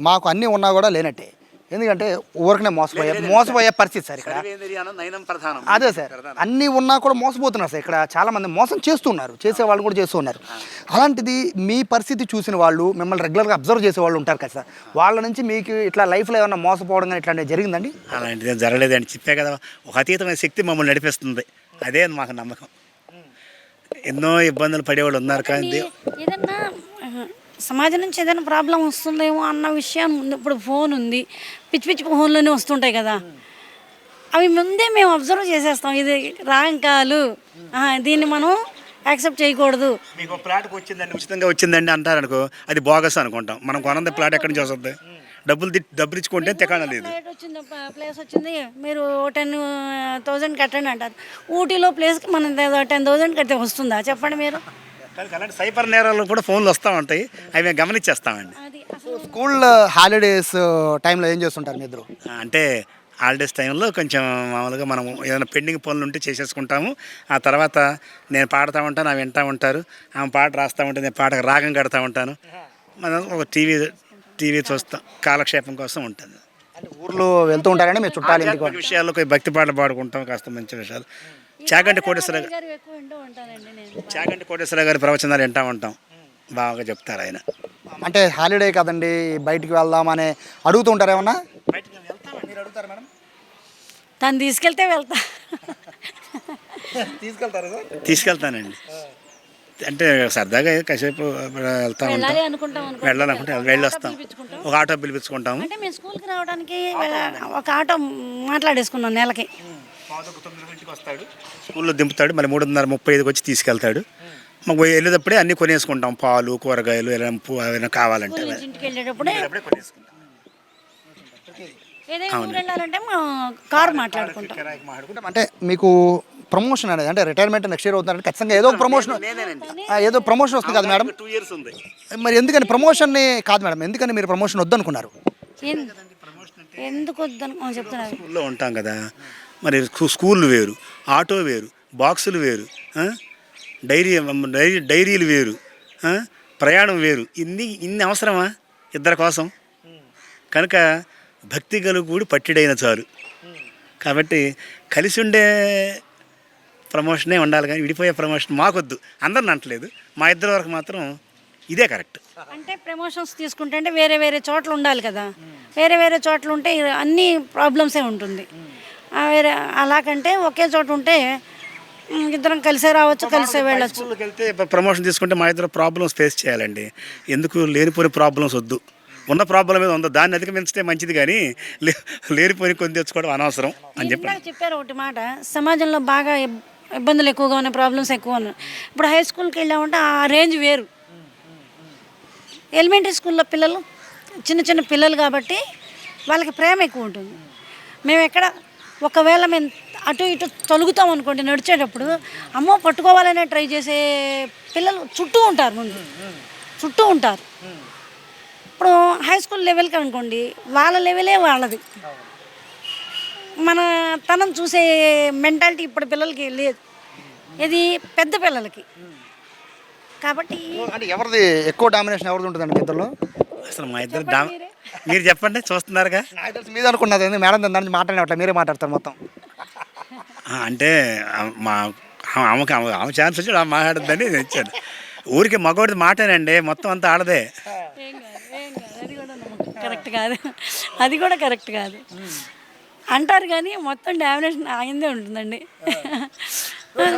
మాకు అన్నీ ఉన్నా కూడా లేనట్టే. ఎందుకంటే ఊరికనే మోసపోయే పరిస్థితి సార్ ఇక్కడ. అదే సార్, అన్నీ ఉన్నా కూడా మోసపోతున్నారు సార్. ఇక్కడ చాలామంది మోసం చేస్తున్నారు, చేసేవాళ్ళు కూడా చేస్తూ ఉన్నారు. అలాంటిది మీ పరిస్థితి చూసిన వాళ్ళు, మిమ్మల్ని రెగ్యులర్గా అబ్జర్వ్ చేసే వాళ్ళు ఉంటారు కదా సార్, వాళ్ళ నుంచి మీకు ఇట్లా లైఫ్లో ఏమైనా మోసపోవడం కానీ ఇట్లాంటివి జరిగిందండి? అలాంటిది జరగలేదండి. చెప్పే కదా, ఒక అతీతమైన శక్తి మమ్మల్ని నడిపిస్తుంది, అదే మాకు నమ్మకం. ఎన్నో ఇబ్బందులు పడేవాళ్ళు ఉన్నారు, కానీ ఏదన్నా సమాజం నుంచి ఏదైనా ప్రాబ్లం వస్తుందేమో అన్న విషయం ఇప్పుడు ఫోన్ ఉంది, పిచ్చి పిచ్చి ఫోన్లోనే వస్తుంటాయి కదా, అవి ముందే మేము అబ్జర్వ్ చేసేస్తాం. ఇది రాంగ్ కాలు, దీన్ని మనం యాక్సెప్ట్ చేయకూడదు. మీకు ప్లాట్కి వచ్చిందండి, ఉచితంగా వచ్చిందండి అంటారు అనుకో, అది బోగస్ అనుకుంటాం. మనం కొనంత ప్లాట్ ఎక్కడి నుంచి వస్తుంది? డబ్బులు ఇచ్చుకుంటే తెకాణం లేదు. ప్లేస్ వచ్చింది, మీరు 10,000 కట్టండి అంటారు. ఊటీలో ప్లేస్కి మనం 10,000 కడితే వస్తుందా చెప్పండి మీరు? అలాంటి సైబర్ నేరాలు కూడా ఫోన్లు వస్తూ ఉంటాయి, అవి మేము గమనించేస్తామండి. స్కూల్ హాలిడేస్ టైంలో ఏం చేస్తుంటారు మీ ఇద్దరు? అంటే హాలిడేస్ టైంలో కొంచెం మామూలుగా మనం ఏదైనా పెండింగ్ పనులు ఉంటే చేసేసుకుంటాము. ఆ తర్వాత నేను పాడుతూ ఉంటాను, ఆమె వింటూ ఉంటారు. ఆమె పాట రాస్తూ ఉంటే నేను పాటకు రాగం కడతా ఉంటాను. మనం ఒక టీవీ చూస్తాం, కాలక్షేపం కోసం ఉంటుంది. ఊర్లో వెళ్తూ ఉంటారండి మీ చుట్టాలు? విషయాల్లో భక్తి పాటలు పాడుకుంటాం, కాస్త మంచి విషయాలు. చాగంటి కోటేశ్వర గారి ప్రవచనాలు వింటూ ఉంటాం, బాగా చెప్తారు ఆయన. అంటే హాలిడే కదండి, బయటికి వెళ్దామని అడుగుతూ ఉంటారు ఏమన్నా? మీరు అడుగుతారు మేడం? తను తీసుకెళ్తే వెళ్తా. తీసుకెళ్తారు? తీసుకెళ్తానండి. అంటే సరదాగా కాసేపు వెళ్తా ఉంటాం, వెళ్ళాలనుకుంటే వెళ్ళొస్తాం, ఒక ఆటో పిలిపించుకుంటాము. అంటే మేము స్కూల్కి రావడానికి ఒక ఆటో మాట్లాడేసుకున్నాం నెలకి. 9:30 వస్తాడు, స్కూల్లో దింపుతాడు, మళ్ళీ 3:35 వచ్చి తీసుకెళ్తాడు. మాకు వెళ్ళేటప్పుడే అన్నీ కొనేసుకుంటాం, పాలు కూరగాయలు ఏమైనా కావాలంటే ఇంటికి వెళ్ళేటప్పుడే కొనేసుకుంటాం. ఏదైనా ఊరు వెళ్ళాలంటే మా కారు మాట్లాడుకుంటాం. అంటే మీకు ప్రమోషన్ అనేది అంటే రిటైర్మెంట్ నెక్స్ట్ ఇయర్ అవుతుందంటే ఖచ్చితంగా ఏదో ఒక ప్రమోషన్ ఏదో ప్రమోషన్ వస్తుంది కదా మేడం. 2 years ఉంది. మరి ఎందుకని ప్రమోషన్ని కాదు మేడం, ఎందుకని మీరు ప్రమోషన్ వద్దనుకున్నారు? ఎందుకు వద్దని చెప్తున్నారు. స్కూల్లో ఉంటాం కదా, మరి స్కూళ్ళు వేరు, ఆటో వేరు, బాక్సులు వేరు, డైరీలు వేరు, ప్రయాణం వేరు. ఇన్ని అవసరమా ఇద్దరి కోసం? కనుక భక్తి గలుగుడు పట్టిడైన చాలు. కాబట్టి కలిసి ఉండే ప్రమోషనే ఉండాలి, కానీ విడిపోయే ప్రమోషన్ మాకొద్దు. అందరిని అంటలేదు, మా ఇద్దరి వరకు మాత్రం ఇదే కరెక్ట్. అంటే ప్రమోషన్స్ తీసుకుంటే అంటే వేరే వేరే చోట్ల ఉండాలి కదా, వేరే వేరే చోట్ల ఉంటే అన్ని ప్రాబ్లమ్సే ఉంటుంది. వేరే అలాగంటే ఒకే చోట ఉంటే ఇద్దరం కలిసే రావచ్చు, కలిసే వెళ్ళచ్చు. స్కూల్కి వెళ్తే ప్రమోషన్ తీసుకుంటే మా ఇద్దరు ప్రాబ్లమ్స్ ఫేస్ చేయాలండి. ఎందుకు లేనిపోయిన ప్రాబ్లమ్స్ వద్దు, ఉన్న ప్రాబ్లం మీద ఉందో దాన్ని అధిగమించితే మంచిది, కానీ లేనిపోయిన కొని తెచ్చుకోవడం అనవసరం అని చెప్పారు ఒకటి మాట. సమాజంలో బాగా ఇబ్బందులు ఎక్కువగా ఉన్నాయి, ప్రాబ్లమ్స్ ఎక్కువ ఉన్నాయి. ఇప్పుడు హై స్కూల్కి వెళ్ళామంటే ఆ రేంజ్ వేరు. ఎలిమెంటరీ స్కూల్లో పిల్లలు చిన్న చిన్న పిల్లలు కాబట్టి వాళ్ళకి ప్రేమ ఎక్కువ ఉంటుంది. మేము ఎక్కడ ఒకవేళ మేము అటు ఇటు తొలుగుతాం అనుకోండి నడిచేటప్పుడు, అమ్మో పట్టుకోవాలనే ట్రై చేసే పిల్లలు చుట్టూ ఉంటారు, ముందు చుట్టూ ఉంటారు. ఇప్పుడు హై స్కూల్ లెవెల్కి అనుకోండి, వాళ్ళ లెవెలే వాళ్ళది. మన తనం చూసే మెంటాలిటీ ఇప్పుడు పిల్లలకి లేదు, ఇది పెద్ద పిల్లలకి. కాబట్టి అంటే ఎవరిది ఎక్కువ డామినేషన్ ఎవరిది ఉంటుందండి ఇద్దరులో? అసలు మా ఇద్దరు మీరు చెప్పండి, చూస్తున్నారుగా. నాకు తెలిసి మీద అనుకున్నది మేడం దాని మాట్లాడినట్లే మీరే మాట్లాడతారు మొత్తం. అంటే ఆమె ఛాన్స్ వచ్చి మాట్లాడద్దని వచ్చాను. ఊరికి మగవాడిది మాటేనండి, మొత్తం అంతా ఆడదే. కరెక్ట్ కాదు, అది కూడా కరెక్ట్ కాదు అంటారు, కానీ మొత్తం డామినేషన్ ఆగిందే ఉంటుందండి.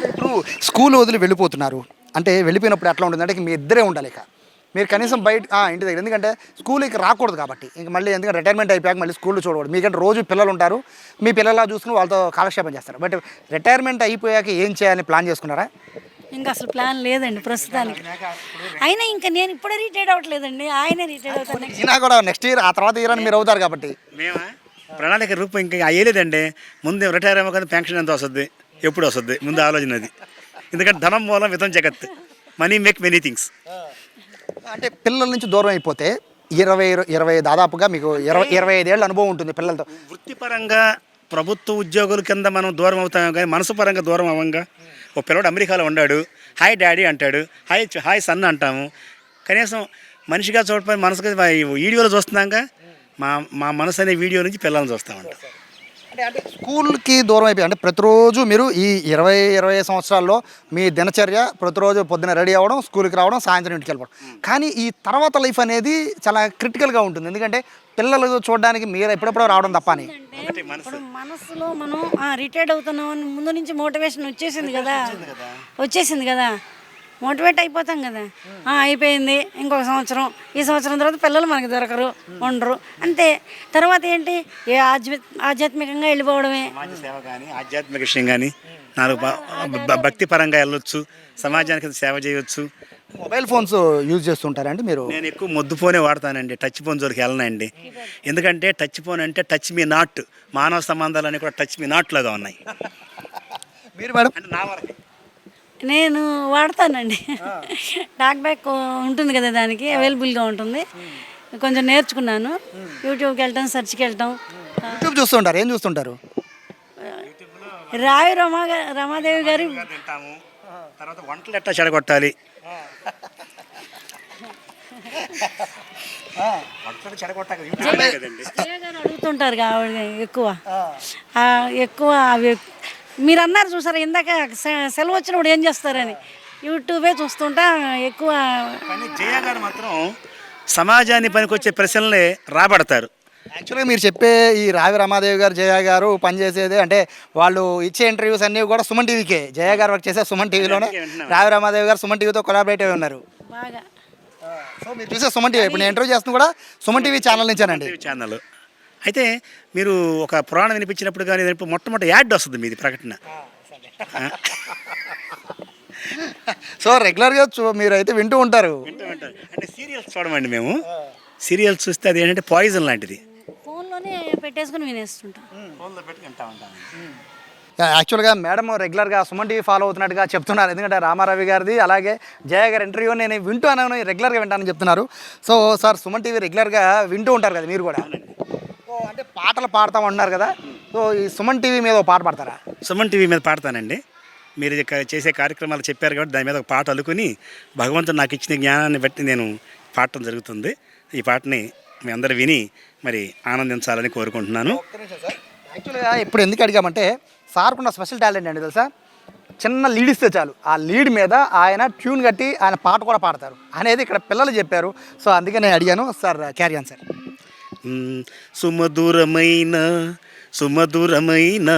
ఇప్పుడు స్కూల్ వదిలి వెళ్ళిపోతున్నారు అంటే వెళ్ళిపోయినప్పుడు ఎట్లా ఉంటుంది అంటే మీ ఇద్దరే ఉండాలి, ఇక మీరు కనీసం బయట ఇంటి దగ్గర, ఎందుకంటే స్కూల్కి రాకూడదు కాబట్టి. ఇంక మళ్ళీ ఎందుకంటే రిటైర్మెంట్ అయిపోయాక మళ్ళీ స్కూల్లో చూడకూడదు. మీకంటే రోజు పిల్లలు ఉంటారు, మీ పిల్లలా చూసుకుని వాళ్ళతో కాలక్షేపం చేస్తారు. బట్ రిటైర్మెంట్ అయిపోయాక ఏం చేయాలని ప్లాన్ చేసుకున్నారా? ఇంకా అసలు ప్లాన్ లేదండి ప్రస్తుతానికి. అయినా ఇంకా నేను ఇప్పుడే రిటైర్డ్ అవ్వట్లేదండి, ఆయనే రిటైర్డ్ అవుతాను. ఈయన కూడా నెక్స్ట్ ఇయర్, ఆ తర్వాత ఇయర్ అని మీరు అవుతారు కాబట్టి. మేమా ప్రణాళిక రూపం ఇంకా అయ్యలేదండి. ముందు రిటైర్ అవ్వకుండా పెన్షన్ ఎంత వస్తుంది, ఎప్పుడు వస్తుంది, ముందు ఆలోచన అది. ఎందుకంటే ధనం మూలం విధం జగత్, మనీ మేక్ మెనీ థింగ్స్. అంటే పిల్లల నుంచి దూరం అయిపోతే 20 దాదాపుగా మీకు 25 ఏళ్ళ అనుభవం ఉంటుంది పిల్లలతో. వృత్తిపరంగా ప్రభుత్వ ఉద్యోగుల కింద మనం దూరం అవుతాం, కానీ మనసు పరంగా దూరం అవ్వంగా. ఒక పిల్లవాడు అమెరికాలో ఉన్నాడు, హాయ్ డాడీ అంటాడు, హాయ్ సన్ అంటాము. కనీసం మనిషిగా చూడకపోయి మనసుగా వీడియోలో చూస్తున్నాగా, మా మనసు అనే వీడియో నుంచి పిల్లల్ని చూస్తామంట. అంటే స్కూల్కి దూరం అయిపోయి అంటే ప్రతిరోజు మీరు ఈ 20 సంవత్సరాల్లో మీ దినచర్య ప్రతిరోజు పొద్దున రెడీ అవ్వడం, స్కూల్కి రావడం, సాయంత్రం ఇంటికి వెళ్ళిపోవడం. కానీ ఈ తర్వాత లైఫ్ అనేది చాలా క్రిటికల్గా ఉంటుంది, ఎందుకంటే పిల్లలు చూడడానికి మీరు ఎప్పుడెప్పుడో రావడం తప్ప అని. ఇప్పుడు మనసులో మనం రిటైర్డ్ అవుతున్నాం అని ముందు నుంచి మోటివేషన్ వచ్చేసింది కదా, మోటివేట్ అయిపోతాం కదా. అయిపోయింది, ఇంకొక సంవత్సరం, ఈ సంవత్సరం తర్వాత పిల్లలు మనకి దొరకరు, ఉండరు, అంతే. తర్వాత ఏంటి, ఆధ్యాత్మికంగా వెళ్ళిపోవడమే. సమాజ సేవ కానీ ఆధ్యాత్మిక విషయం కానీ భక్తి పరంగా వెళ్ళొచ్చు, సమాజానికి సేవ చేయవచ్చు. మొబైల్ ఫోన్స్ యూజ్ చేస్తుంటారండి మీరు? నేను ఎక్కువ మొద్దు ఫోనే వాడతానండి, టచ్ ఫోన్ జోలికి వెళ్ళనండి. ఎందుకంటే టచ్ ఫోన్ అంటే టచ్ మీ నాట్, మానవ సంబంధాలన్నీ కూడా టచ్ మీ నాట్ లాగా ఉన్నాయి. మీరు మేడం? అంటే నా వరకు నేను వాడతానండి, టాక్ బ్యాక్ ఉంటుంది కదా, దానికి అవైలబుల్గా ఉంటుంది. కొంచెం నేర్చుకున్నాను, యూట్యూబ్కి వెళ్ళటం, సెర్చ్కి వెళ్ళటం. యూట్యూబ్ చూస్తుంటారు? ఏం చూస్తుంటారు? రావి రమాదేవి గారి తింటాము, తర్వాత వంటలు ఎట్టా చెడగొట్టాలి, వంటలు చెడగొట్టాలి అడుగుతుంటారు కాబట్టి ఎక్కువ అవి మీరు అన్నారు చూసారా ఇందాక, సెలవు వచ్చినప్పుడు ఏం చేస్తారని, యూట్యూబే చూస్తుంటా ఎక్కువ. కానీ జయ గారు మాత్రం సమాజాన్ని పనికొచ్చే ప్రశ్నలే రాబడతారు. యాక్చువల్గా మీరు చెప్పే ఈ రావి రమాదేవి గారు జయ గారు పనిచేసేది అంటే వాళ్ళు ఇచ్చే ఇంటర్వ్యూస్ అన్నీ కూడా సుమన్ టీవీకే. జయ గారు వర్క్ చేసే సుమన్ టీవీలోనే, రావి రమాదేవి గారు సుమన్ టీవీతో కొలాబరేట్ అయి ఉన్నారు. బాగా సో మీరు చూసే సుమన్ టీవీ, ఇప్పుడు నేను ఇంటర్వ్యూ చేస్తుంది కూడా సుమన్ టీవీ ఛానల్ నుంచేనండి. ఛానల్ అయితే మీరు ఒక పురాణం వినిపించినప్పుడు కానీ మొట్టమొదటి యాడ్ వస్తుంది మీది ప్రకటన. సో రెగ్యులర్గా మీరు అయితే వింటూ ఉంటారు. అంటే సీరియల్స్ చూడమండి మేము. సీరియల్స్ చూస్తే అది ఏంటంటే పాయిజన్ లాంటిది. ఫోన్లోనే పెట్టేసుకుని వినేస్తుంటాం. ఫోన్లో పెట్టుకుంటా ఉంటాం. యాక్చువల్గా మేడం రెగ్యులర్గా సుమన్ టీవీ ఫాలో అవుతున్నట్టుగా చెప్తున్నారు. ఎందుకంటే రామారావి గారిది అలాగే జయ గారి ఇంటర్వ్యూ నేను వింటాను, రెగ్యులర్గా వింటానని చెప్తున్నారు. సో సార్ సుమన్ టీవీ రెగ్యులర్గా వింటూ ఉంటారు కదా మీరు కూడా. సో అంటే పాటలు పాడతామన్నారు కదా, సో ఈ సుమన్ టీవీ మీద ఒక పాట పాడతారా? సుమన్ టీవీ మీద పాడతానండి. మీరు చేసే కార్యక్రమాలు చెప్పారు కాబట్టి దాని మీద ఒక పాట అల్లుకొని భగవంతుడు నాకు ఇచ్చిన జ్ఞానాన్ని బట్టి నేను పాడటం జరుగుతుంది. ఈ పాటని మీ అందరూ విని మరి ఆనందించాలని కోరుకుంటున్నాను. యాక్చువల్గా ఇప్పుడు ఎందుకు అడిగామంటే సార్కున్న స్పెషల్ టాలెంట్ అండి తెలుసా. చిన్న లీడ్ ఇస్తే చాలు, ఆ లీడ్ మీద ఆయన ట్యూన్ కట్టి ఆయన పాట కూడా పాడతారు అనేది ఇక్కడ పిల్లలు చెప్పారు. సో అందుకే నేను అడిగాను. Sir carry on sir. సుమధురమైన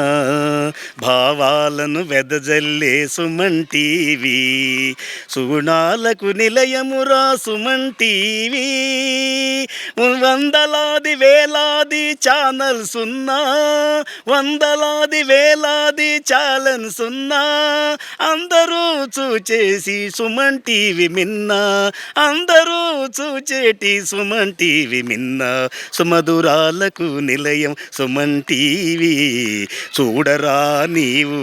భావాలను వెదజల్లే సుమన్ టీవీ, సుగుణాలకు నిలయమురా సుమన్ టీవీ. వందలాది వేలాది ఛానల్స్ ఉన్నా, వందలాది వేలాది ఛానల్స్ ఉన్నా, అందరూ చూచేసి సుమన్ టీవీ మిన్నా, అందరూ చూచేటి సుమన్ టీవీ మిన్నా. సుమధురాలకు నిలయం సుమన్ టీవీ, చూడరా నీవు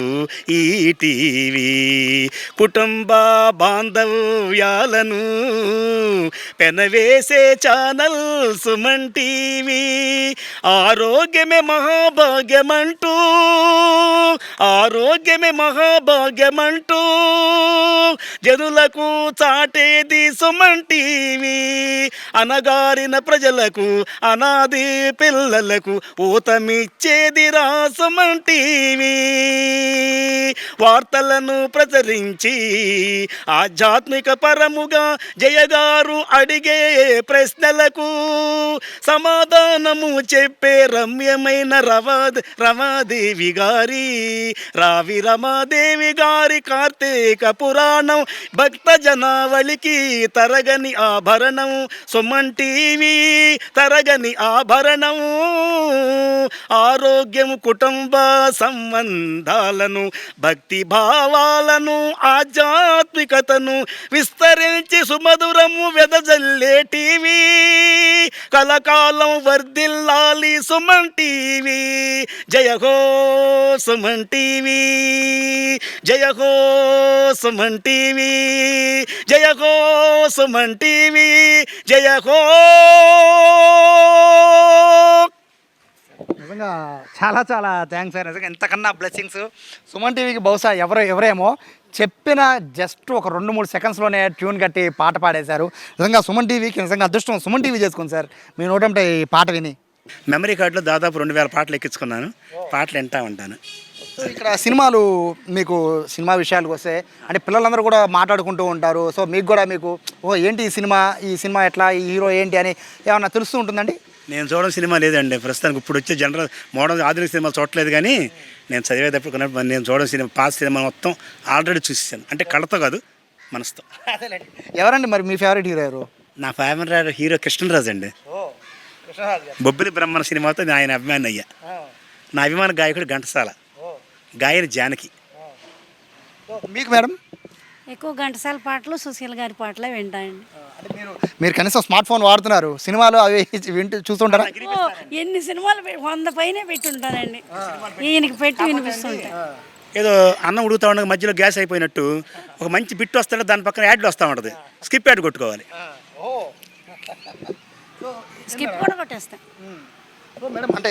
ఈ టీవీ. కుటుంబ బాంధవ్యాలను పెనవేసే ఛానల్ సుమన్ టీవీ. ఆరోగ్యమే మహాభాగ్యమంటూ, ఆరోగ్యమే మహాభాగ్యమంటూ జనులకు చాటేది సుమన్ టీవీ. అనగారిన ప్రజలకు, అనాది పిల్లలకు ఊతమిచ్చేదిరా సుమన్ టీవీ. వార్తలను ప్రచురించి ఆధ్యాత్మిక పరముగా జయగారు అడిగే ప్రశ్నలకు సమాధానము చెప్పే రమ్యమైన రమాదేవి గారి, రావి రమాదేవి గారి కార్తీక పురాణం భక్త జనావళికి తరగని ఆభరణం సుమన్ టీవీ, తరగని ఆభరణం. ఆరోగ్యం, కుటుంబ సంబంధాలను, భక్తి భావాలను, ఆధ్యాత్మికతను విస్తరించి సుమధురము వెదజల్లే టీవీ. కలకాలం వర్ధిల్లాలి సుమన్ టీవీ. జయ హో సుమన్ టీవీ, జయ హో సుమన్ టీవీ, జయ హో సుమన్ టీవీ, జయ హో. నిజంగా చాలా చాలా థ్యాంక్స్ సార్. నిజంగా ఎంతకన్నా బ్లెస్సింగ్స్ సుమన్ టీవీకి బహుశా ఎవరేమో చెప్పిన జస్ట్ ఒక 2-3 సెకండ్స్లోనే ట్యూన్ కట్టి పాట పాడేశారు. నిజంగా సుమన్ టీవీకి నిజంగా అదృష్టం సుమన్ టీవీ చేసుకుంది సార్. మీ నోటంటే ఈ పాట విని మెమరీ కార్డులో దాదాపు 2000 పాటలు ఎక్కించుకున్నాను. పాటలు వింటా ఉంటాను. సో ఇక్కడ సినిమాలు, మీకు సినిమా విషయాలకు వస్తే అంటే పిల్లలందరూ కూడా మాట్లాడుకుంటూ ఉంటారు. సో మీకు కూడా ఏంటి ఈ సినిమా ఎట్లా, ఈ హీరో ఏంటి అని ఏమన్నా తెలుస్తూ ఉంటుందండి? నేను చూడడం సినిమా లేదండి ప్రస్తుతానికి. ఇప్పుడు వచ్చే జనరల్ మోడర్న్ ఆధునిక సినిమాలు చూడలేదు. కానీ నేను చదివేటప్పుడు కొన్నప్పుడు నేను చూడడం సినిమా పాత సినిమా మొత్తం ఆల్రెడీ చూసేసాను. అంటే కళ్ళతో కాదు, మనసుతో. ఎవరండి మరి మీ ఫేవరెట్ హీరో ఎవరు? నా ఫేవరెట్ హీరో కృష్ణరాజు అండి. బొబ్బిలి బ్రహ్మణ సినిమాతో ఆయన అభిమాని అయ్యా. నా అభిమాన గాయకుడు ఘంటసాల, గాయని జానకి. మీకు మేడం? ఎక్కువ ఘంటసాల పాటలు, సుశీల్ గారి పాటలే వింటాయండి. మీరు కనీసం స్మార్ట్ ఫోన్ వాడుతున్నారు, సినిమాలు అవి చూస్తుంటారా? ఎన్ని సినిమాలు 100 పైనే పెట్టి ఉంటానండి. ఈయనకి పెట్టి వినిపిస్తుంటాయి. ఏదో అన్నం ఉడుకుతా ఉండగా మధ్యలో గ్యాస్ అయిపోయినట్టు ఒక మంచి బిట్టు వస్తుంటే దాని పక్కన యాడ్లు వస్తూ ఉంటుంది. స్కిప్ యాడ్ కొట్టుకోవాలి. స్కిప్ కూడా కొట్టేస్తాం. మేడం అంటే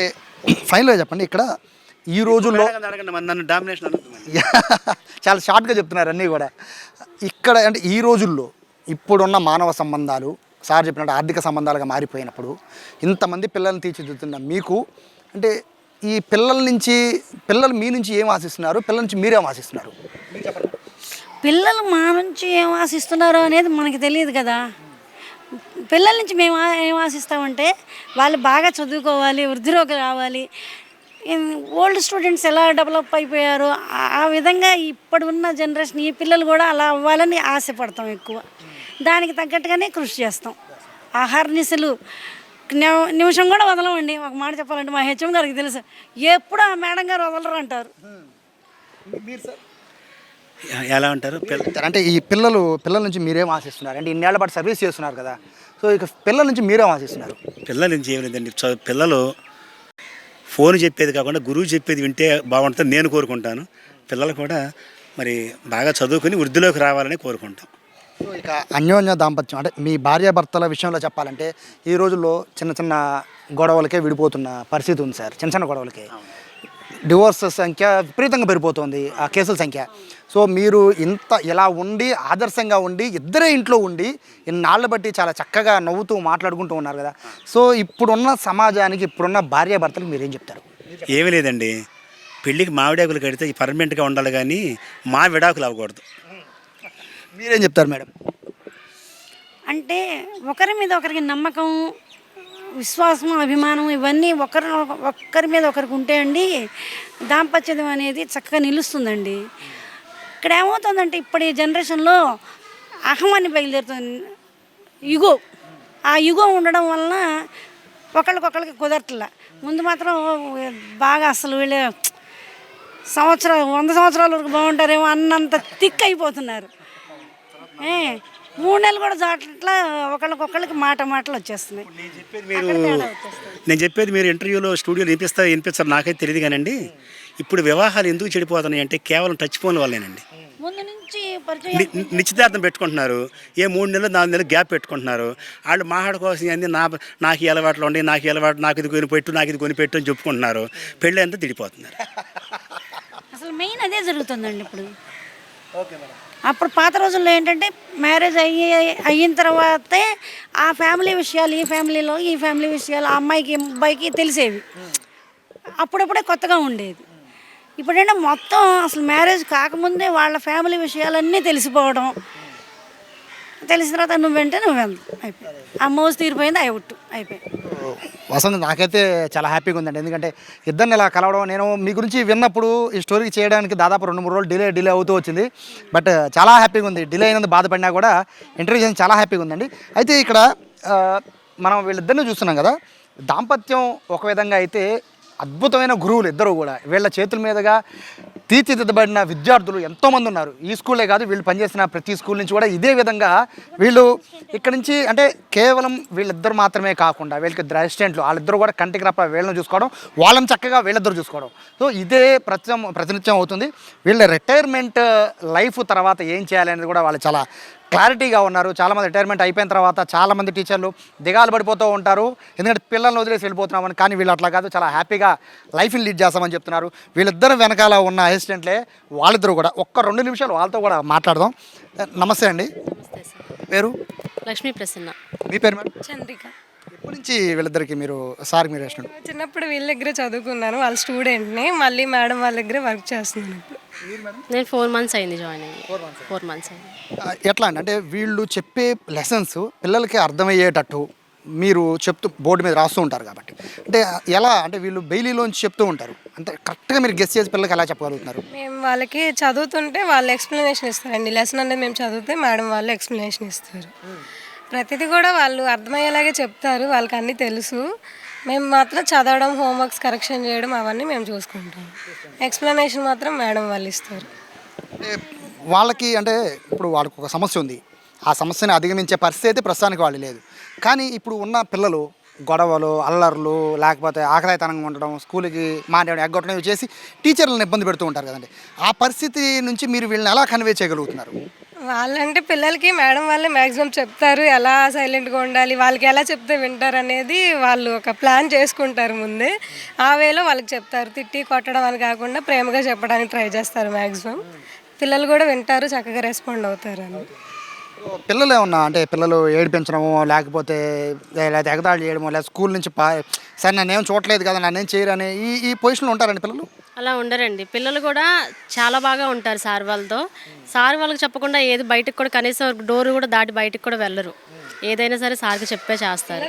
ఫైనల్గా చెప్పండి, ఇక్కడ ఈ రోజుల్లో నన్ను డామినేషన్ చాలా షార్ట్గా చెప్తున్నారు అన్నీ కూడా. ఇక్కడ అంటే ఈ రోజుల్లో ఇప్పుడున్న మానవ సంబంధాలు సార్ చెప్పినట్టు ఆర్థిక సంబంధాలుగా మారిపోయినప్పుడు ఇంతమంది పిల్లల్ని తీర్చిదిద్దుతున్న మీకు అంటే ఈ పిల్లలు మీ నుంచి ఏం ఆశిస్తున్నారు, పిల్లల నుంచి మీరేం ఆశిస్తున్నారు? పిల్లలు మా నుంచి ఏం ఆశిస్తున్నారో అనేది మనకి తెలియదు కదా. పిల్లల నుంచి మేము ఏం ఆశిస్తామంటే వాళ్ళు బాగా చదువుకోవాలి, వృద్ధిలోకి రావాలి. ఓల్డ్ స్టూడెంట్స్ ఎలా డెవలప్ అయిపోయారో ఆ విధంగా ఇప్పుడు ఉన్న జనరేషన్ ఈ పిల్లలు కూడా అలా అవ్వాలని ఆశపడతాం ఎక్కువ. దానికి తగ్గట్టుగానే కృషి చేస్తాం. ఆహారనిశలు నిమిషం కూడా వదలమండి. ఒక మాట చెప్పాలంటే మా హెచ్ఎం గారికి తెలుసు, ఎప్పుడు ఆ మేడం గారు వదలరు అంటారు. ఎలా అంటారు? అంటే ఈ పిల్లల నుంచి మీరేం ఆశిస్తున్నారు? అంటే ఇన్నేళ్ల పాటు సర్వీస్ చేస్తున్నారు కదా, సో ఇక పిల్లల నుంచి మీరేం ఆశిస్తున్నారు? పిల్లల నుంచి ఏం లేదండి, పిల్లలు ఫోన్ చెప్పేది కాకుండా గురువు చెప్పేది వింటే బాగుంటుందని నేను కోరుకుంటాను. పిల్లలు కూడా మరి బాగా చదువుకుని వృద్ధిలోకి రావాలని కోరుకుంటాం. సో ఇక అన్యోన్య దాంపత్యం అంటే మీ భార్యాభర్తల విషయంలో చెప్పాలంటే ఈ రోజుల్లో చిన్న చిన్న గొడవలకే విడిపోతున్న పరిస్థితి ఉంది సార్. చిన్న చిన్న గొడవలకే డివోర్స్ సంఖ్య విపరీతంగా పెరిగిపోతుంది, ఆ కేసుల సంఖ్య. సో మీరు ఇలా ఉండి ఆదర్శంగా ఉండి ఇద్దరే ఇంట్లో ఉండి ఇన్నాళ్ళ బట్టి చాలా చక్కగా నవ్వుతూ మాట్లాడుకుంటూ ఉన్నారు కదా, సో ఇప్పుడున్న సమాజానికి ఇప్పుడున్న భార్యాభర్తలకు మీరేం చెప్తారు? ఏమీ లేదండి, పెళ్ళికి మామిడాకులు కడితే పర్మనెంట్గా ఉండాలి కానీ మా విడాకులు అవ్వకూడదు. మీరేం చెప్తారు మేడం? అంటే ఒకరి మీద ఒకరికి నమ్మకం, విశ్వాసం, అభిమానం ఇవన్నీ ఒక్కరి మీద ఒకరికి ఉంటే అండి దాంపత్యం అనేది చక్కగా నిలుస్తుందండి. ఇక్కడ ఏమవుతుందంటే ఇప్పటి జనరేషన్లో అహమాన్ని బయలుదేరుతుంది, యుగో. ఆ యుగో ఉండడం వలన ఒకళ్ళకి కుదరట్లా. ముందు మాత్రం బాగా అసలు వీళ్ళే 100 సంవత్సరాల వరకు బాగుంటారేమో అన్నంత థిక్ అయిపోతున్నారు. 3 నెలలు కూడా జాట్లా ఒకళ్ళకి మాటలు వచ్చేస్తున్నాయి. నేను చెప్పేది మీరు ఇంటర్వ్యూలో స్టూడియోలో వినిపిస్తారు నాకైతే తెలియదు కానండి. ఇప్పుడు వివాహాలు ఎందుకు చెడిపోతున్నాయి అంటే కేవలం టచ్ ఫోన్ వల్లేనండి. ముందు నుంచి నిశ్చితార్థం పెట్టుకుంటున్నారు, 3 నెలలు 4 నెలలు గ్యాప్ పెట్టుకుంటున్నారు. వాళ్ళు మాట్లాడుకోవాల్సింది అన్నీ నాకు ఈ అలవాట్లు ఉండి, నాకు ఇది కొనిపెట్టు, నాకు ఇది కొనిపెట్టు అని చెప్పుకుంటున్నారు. పెళ్ళి అంతా తిడిపోతున్నారు. అసలు మెయిన్ అదే జరుగుతుందండి ఇప్పుడు. అప్పుడు పాత రోజుల్లో ఏంటంటే మ్యారేజ్ అయిన తర్వాతే ఆ ఫ్యామిలీ విషయాలు ఈ ఫ్యామిలీ విషయాలు ఆ అమ్మాయికి అబ్బాయికి తెలిసేవి. అప్పుడప్పుడే కొత్తగా ఉండేది. ఇప్పుడేంటే మొత్తం అసలు మ్యారేజ్ కాకముందే వాళ్ళ ఫ్యామిలీ విషయాలన్నీ తెలిసిపోవడం, తెలిసిన తర్వాత నువ్వెంత అయిపోయి ఆ మోజు తీరిపోయింది, అయిపోయి. వసంత్, నాకైతే చాలా హ్యాపీగా ఉందండి. ఎందుకంటే ఇద్దరిని ఇలా కలవడం, నేను మీ గురించి విన్నప్పుడు ఈ స్టోరీ చేయడానికి దాదాపు 2-3 రోజులు డిలే అవుతూ వచ్చింది. బట్ చాలా హ్యాపీగా ఉంది. డిలే అయినందుకు బాధపడినా కూడా ఇంటర్వ్యూ చేసి చాలా హ్యాపీగా ఉందండి. అయితే ఇక్కడ మనం వీళ్ళిద్దరిని చూస్తున్నాం కదా, దాంపత్యం ఒక విధంగా అయితే అద్భుతమైన గురువులు ఇద్దరు కూడా. వీళ్ళ చేతుల మీదుగా తీర్చిదిద్దబడిన విద్యార్థులు ఎంతోమంది ఉన్నారు. ఈ స్కూలే కాదు, వీళ్ళు పనిచేసిన ప్రతి స్కూల్ నుంచి కూడా ఇదే విధంగా వీళ్ళు ఇక్కడ నుంచి అంటే కేవలం వీళ్ళిద్దరు మాత్రమే కాకుండా వీళ్ళకి ఇద్దరు అసిస్టెంట్లు, వాళ్ళిద్దరు కూడా కంటికి రప్ప వీళ్ళని చూసుకోవడం, వాళ్ళని చక్కగా వీళ్ళిద్దరు చూసుకోవడం. సో ఇదే ప్రతినిత్యం అవుతుంది. వీళ్ళ రిటైర్మెంట్ లైఫ్ తర్వాత ఏం చేయాలి అనేది కూడా వాళ్ళు చాలా క్లారిటీగా ఉన్నారు. చాలామంది రిటైర్మెంట్ అయిపోయిన తర్వాత చాలామంది టీచర్లు దిగాలు పడిపోతూ ఉంటారు, ఎందుకంటే పిల్లల్ని వదిలేసి వెళ్ళిపోతున్నామని. కానీ వీళ్ళు అట్లా కాదు, చాలా హ్యాపీగా లైఫ్ని లీడ్ చేస్తామని చెప్తున్నారు. వీళ్ళిద్దరు వెనకాల ఉన్న అసిస్టెంట్లే వాళ్ళిద్దరు కూడా. 2 నిమిషాలు వాళ్ళతో కూడా మాట్లాడదాం. నమస్తే అండి. పేరు? లక్ష్మీ ప్రసన్న. మీ పేరు మేడం? చంద్రిక. ఎప్పటి నుంచి వీళ్ళిద్దరికి మీరు అసిస్టెంట్? చిన్నప్పుడు వీళ్ళ దగ్గరే చదువుకున్నాను, వాళ్ళ స్టూడెంట్ని. మళ్ళీ మేడం వాళ్ళ దగ్గరే వర్క్ చేస్తున్నాను ఇప్పుడు. నేను 4 మంత్స్ అయింది జాయిన్ అయ్యి. 4 మంత్స్ అయింది. ఎట్లా అంటే వీళ్ళు చెప్పే లెసన్స్ పిల్లలకి అర్థమయ్యేటట్టు మీరు చెప్తూ బోర్డు మీద రాస్తూ ఉంటారు కాబట్టి, అంటే ఎలా అంటే వీళ్ళు బెయిలీలోంచి చెప్తూ ఉంటారు, అంటే కరెక్ట్గా మీరు గెస్ చేసి పిల్లలకి ఎలా చెప్పగలుగుతున్నారు? మేము వాళ్ళకి చదువుతుంటే వాళ్ళు ఎక్స్ప్లెనేషన్ ఇస్తారండి. లెసన్ అనేది మేము చదివితే మేడం వాళ్ళు ఎక్స్ప్లెనేషన్ ఇస్తారు. ప్రతిదీ కూడా వాళ్ళు అర్థమయ్యేలాగే చెప్తారు, వాళ్ళకి అన్నీ తెలుసు. మేము మాత్రం చదవడం, హోంవర్క్స్ కరెక్షన్ చేయడం అవన్నీ మేము చూసుకుంటాం. ఎక్స్ప్లెనేషన్ మాత్రం మేడం వాళ్ళు ఇస్తారు. వాళ్ళకి అంటే ఇప్పుడు వాళ్ళకి ఒక సమస్య ఉంది, ఆ సమస్యని అధిగమించే పరిస్థితి అయితే ప్రస్తుతానికి వాళ్ళు లేదు. కానీ ఇప్పుడు ఉన్న పిల్లలు గొడవలు, అల్లర్లు, లేకపోతే ఆకలితనంగా ఉండడం, స్కూల్కి మాట్లాడడం, ఎగ్గొట్టడం చేసి టీచర్లను ఇబ్బంది పెడుతూ ఉంటారు కదండి. ఆ పరిస్థితి నుంచి మీరు వీళ్ళని ఎలా కన్వే చేయగలుగుతున్నారు? వాళ్ళంటే పిల్లలకి మేడం వాళ్ళే మ్యాక్సిమం చెప్తారు, ఎలా సైలెంట్గా ఉండాలి, వాళ్ళకి ఎలా చెప్తే వింటారు అనేది వాళ్ళు ఒక ప్లాన్ చేసుకుంటారు ముందే. ఆ వేలో వాళ్ళకి చెప్తారు, తిట్టి కొట్టడం అని కాకుండా ప్రేమగా చెప్పడానికి ట్రై చేస్తారు మ్యాక్సిమం. పిల్లలు కూడా వింటారు, చక్కగా రెస్పాండ్ అవుతారు అని. పిల్లలు ఏమన్నా అంటే పిల్లలు ఏడిపించడము లేకపోతే ఎగతాళి చేయడము లేదా స్కూల్ నుంచి సరే నన్నేం చూడలేదు కదా నన్నేం చేయరని ఈ పొజిషన్లో ఉంటారండి పిల్లలు. అలా ఉండరండి. పిల్లలు కూడా చాలా బాగా ఉంటారు సార్ వాళ్ళతో. సార్ వాళ్ళకి చెప్పకుండా ఏది బయటకు కూడా కనీసం డోర్ కూడా దాటి బయటకు కూడా వెళ్ళరు. ఏదైనా సరే సార్కి చెప్పే చేస్తారు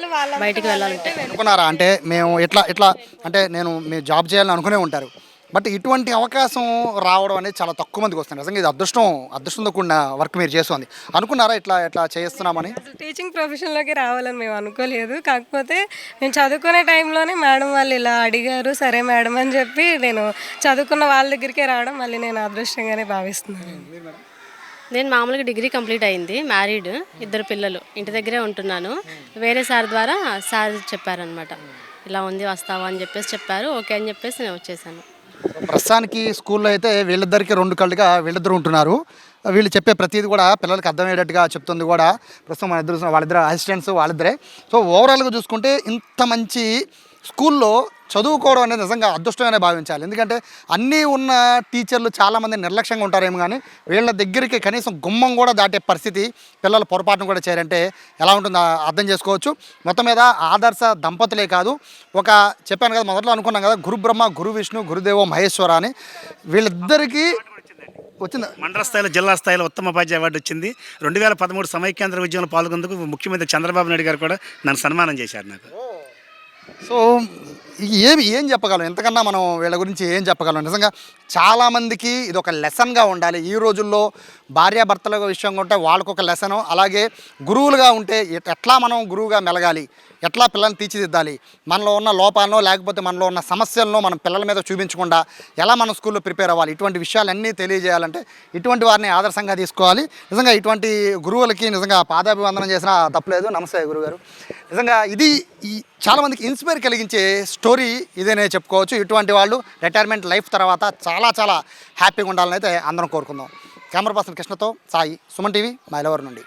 బయటికి వెళ్ళాలంటే. అనుకున్నారా అంటే మేము ఇట్లా అంటే నేను మీరు జాబ్ చేయాలని అనుకునే ఉంటారు, బట్ ఇటువంటి అవకాశం రావడం అనేది చాలా తక్కువ మందికి వస్తుంది. నిజంగా ఇది అదృష్టంతో కూడిన వర్క్ మీరు చేస్తుంది. అనుకున్నారా ఇట్లా చేస్తున్నామని? అసలు టీచింగ్ ప్రొఫెషన్లోకి రావాలని మేము అనుకోలేదు. కాకపోతే మేము చదువుకునే టైంలోనే మేడం వాళ్ళు ఇలా అడిగారు, సరే మేడం అని చెప్పి నేను చదువుకున్న వాళ్ళ దగ్గరికే రావడం మళ్ళీ నేను అదృష్టంగానే భావిస్తున్నాను. నేను మామూలుగా డిగ్రీ కంప్లీట్ అయింది, మ్యారీడ్, 2 పిల్లలు, ఇంటి దగ్గరే ఉంటున్నాను. వేరే సార్ ద్వారా సార్ చెప్పారనమాట, ఇలా ఉంది వస్తావా అని చెప్పేసి చెప్పారు. ఓకే అని చెప్పేసి నేను వచ్చేసాను. ప్రస్తుతానికి స్కూల్లో అయితే వీళ్ళిద్దరికి 2 కళ్ళుగా వీళ్ళిద్దరు ఉంటున్నారు. వీళ్ళు చెప్పే ప్రతిదీ కూడా పిల్లలకి అర్థమయ్యేటట్టుగా చెప్తుంది కూడా ప్రస్తుతం వాళ్ళిద్దరు అసిస్టెంట్స్ వాళ్ళిద్దరే. సో ఓవరాల్గా చూసుకుంటే ఇంత మంచి స్కూల్లో చదువుకోవడం అనేది నిజంగా అదృష్టంగానే భావించాలి. ఎందుకంటే అన్నీ ఉన్న టీచర్లు చాలామంది నిర్లక్ష్యంగా ఉంటారేమో, కానీ వీళ్ళ దగ్గరికి కనీసం గుమ్మం కూడా దాటే పరిస్థితి పిల్లలు పొరపాటును కూడా చేయాలంటే ఎలా ఉంటుందో అర్థం చేసుకోవచ్చు. మొత్తం మీద ఆదర్శ దంపతులే కాదు, చెప్పాను కదా మొదట్లో అనుకున్నాం కదా, గురు బ్రహ్మ గురు విష్ణు గురుదేవో మహేశ్వర అని వీళ్ళిద్దరికీ వచ్చింది. మండల స్థాయిలో జిల్లా స్థాయిలో ఉత్తమ ఉపాధ్యాయ అవార్డు వచ్చింది. 2013 సమైక్యాంధ్ర ఉద్యమంలో పాల్గొన్నందుకు ముఖ్యమంత్రి చంద్రబాబు నాయుడు గారు కూడా నన్ను సన్మానం చేశారు నాకు. సో ఏం చెప్పగలం, ఎంతకన్నా మనం వీళ్ళ గురించి ఏం చెప్పగలం? నిజంగా చాలామందికి ఇది ఒక లెసన్గా ఉండాలి. ఈ రోజుల్లో భార్యాభర్తల విషయంగా ఉంటే వాళ్ళకు ఒక లెసను, అలాగే గురువులుగా ఉంటే ఎట్లా మనం గురువుగా మెలగాలి, ఎట్లా పిల్లల్ని తీర్చిదిద్దాలి, మనలో ఉన్న లోపాలను లేకపోతే మనలో ఉన్న సమస్యలను మనం పిల్లల మీద చూపించకుండా ఎలా మనం స్కూల్లో ప్రిపేర్ అవ్వాలి, ఇటువంటి విషయాలన్నీ తెలియజేయాలంటే ఇటువంటి వారిని ఆదర్శంగా తీసుకోవాలి. నిజంగా ఇటువంటి గురువులకి నిజంగా పాదాభివందనం చేసినా తప్పలేదు. నమస్తే గురుగారు. నిజంగా ఇది చాలామందికి ఇన్స్పైర్ కలిగించే స్టోరీ ఇదేనే చెప్పుకోవచ్చు. ఇటువంటి వాళ్ళు రిటైర్మెంట్ లైఫ్ తర్వాత చాలా హ్యాపీగా ఉండాలని అయితే అందరం కోరుకుందాం. కెమెరా పర్సన్ కృష్ణతో సాయి, సుమన్ టీవీ, మైలవరం నుండి.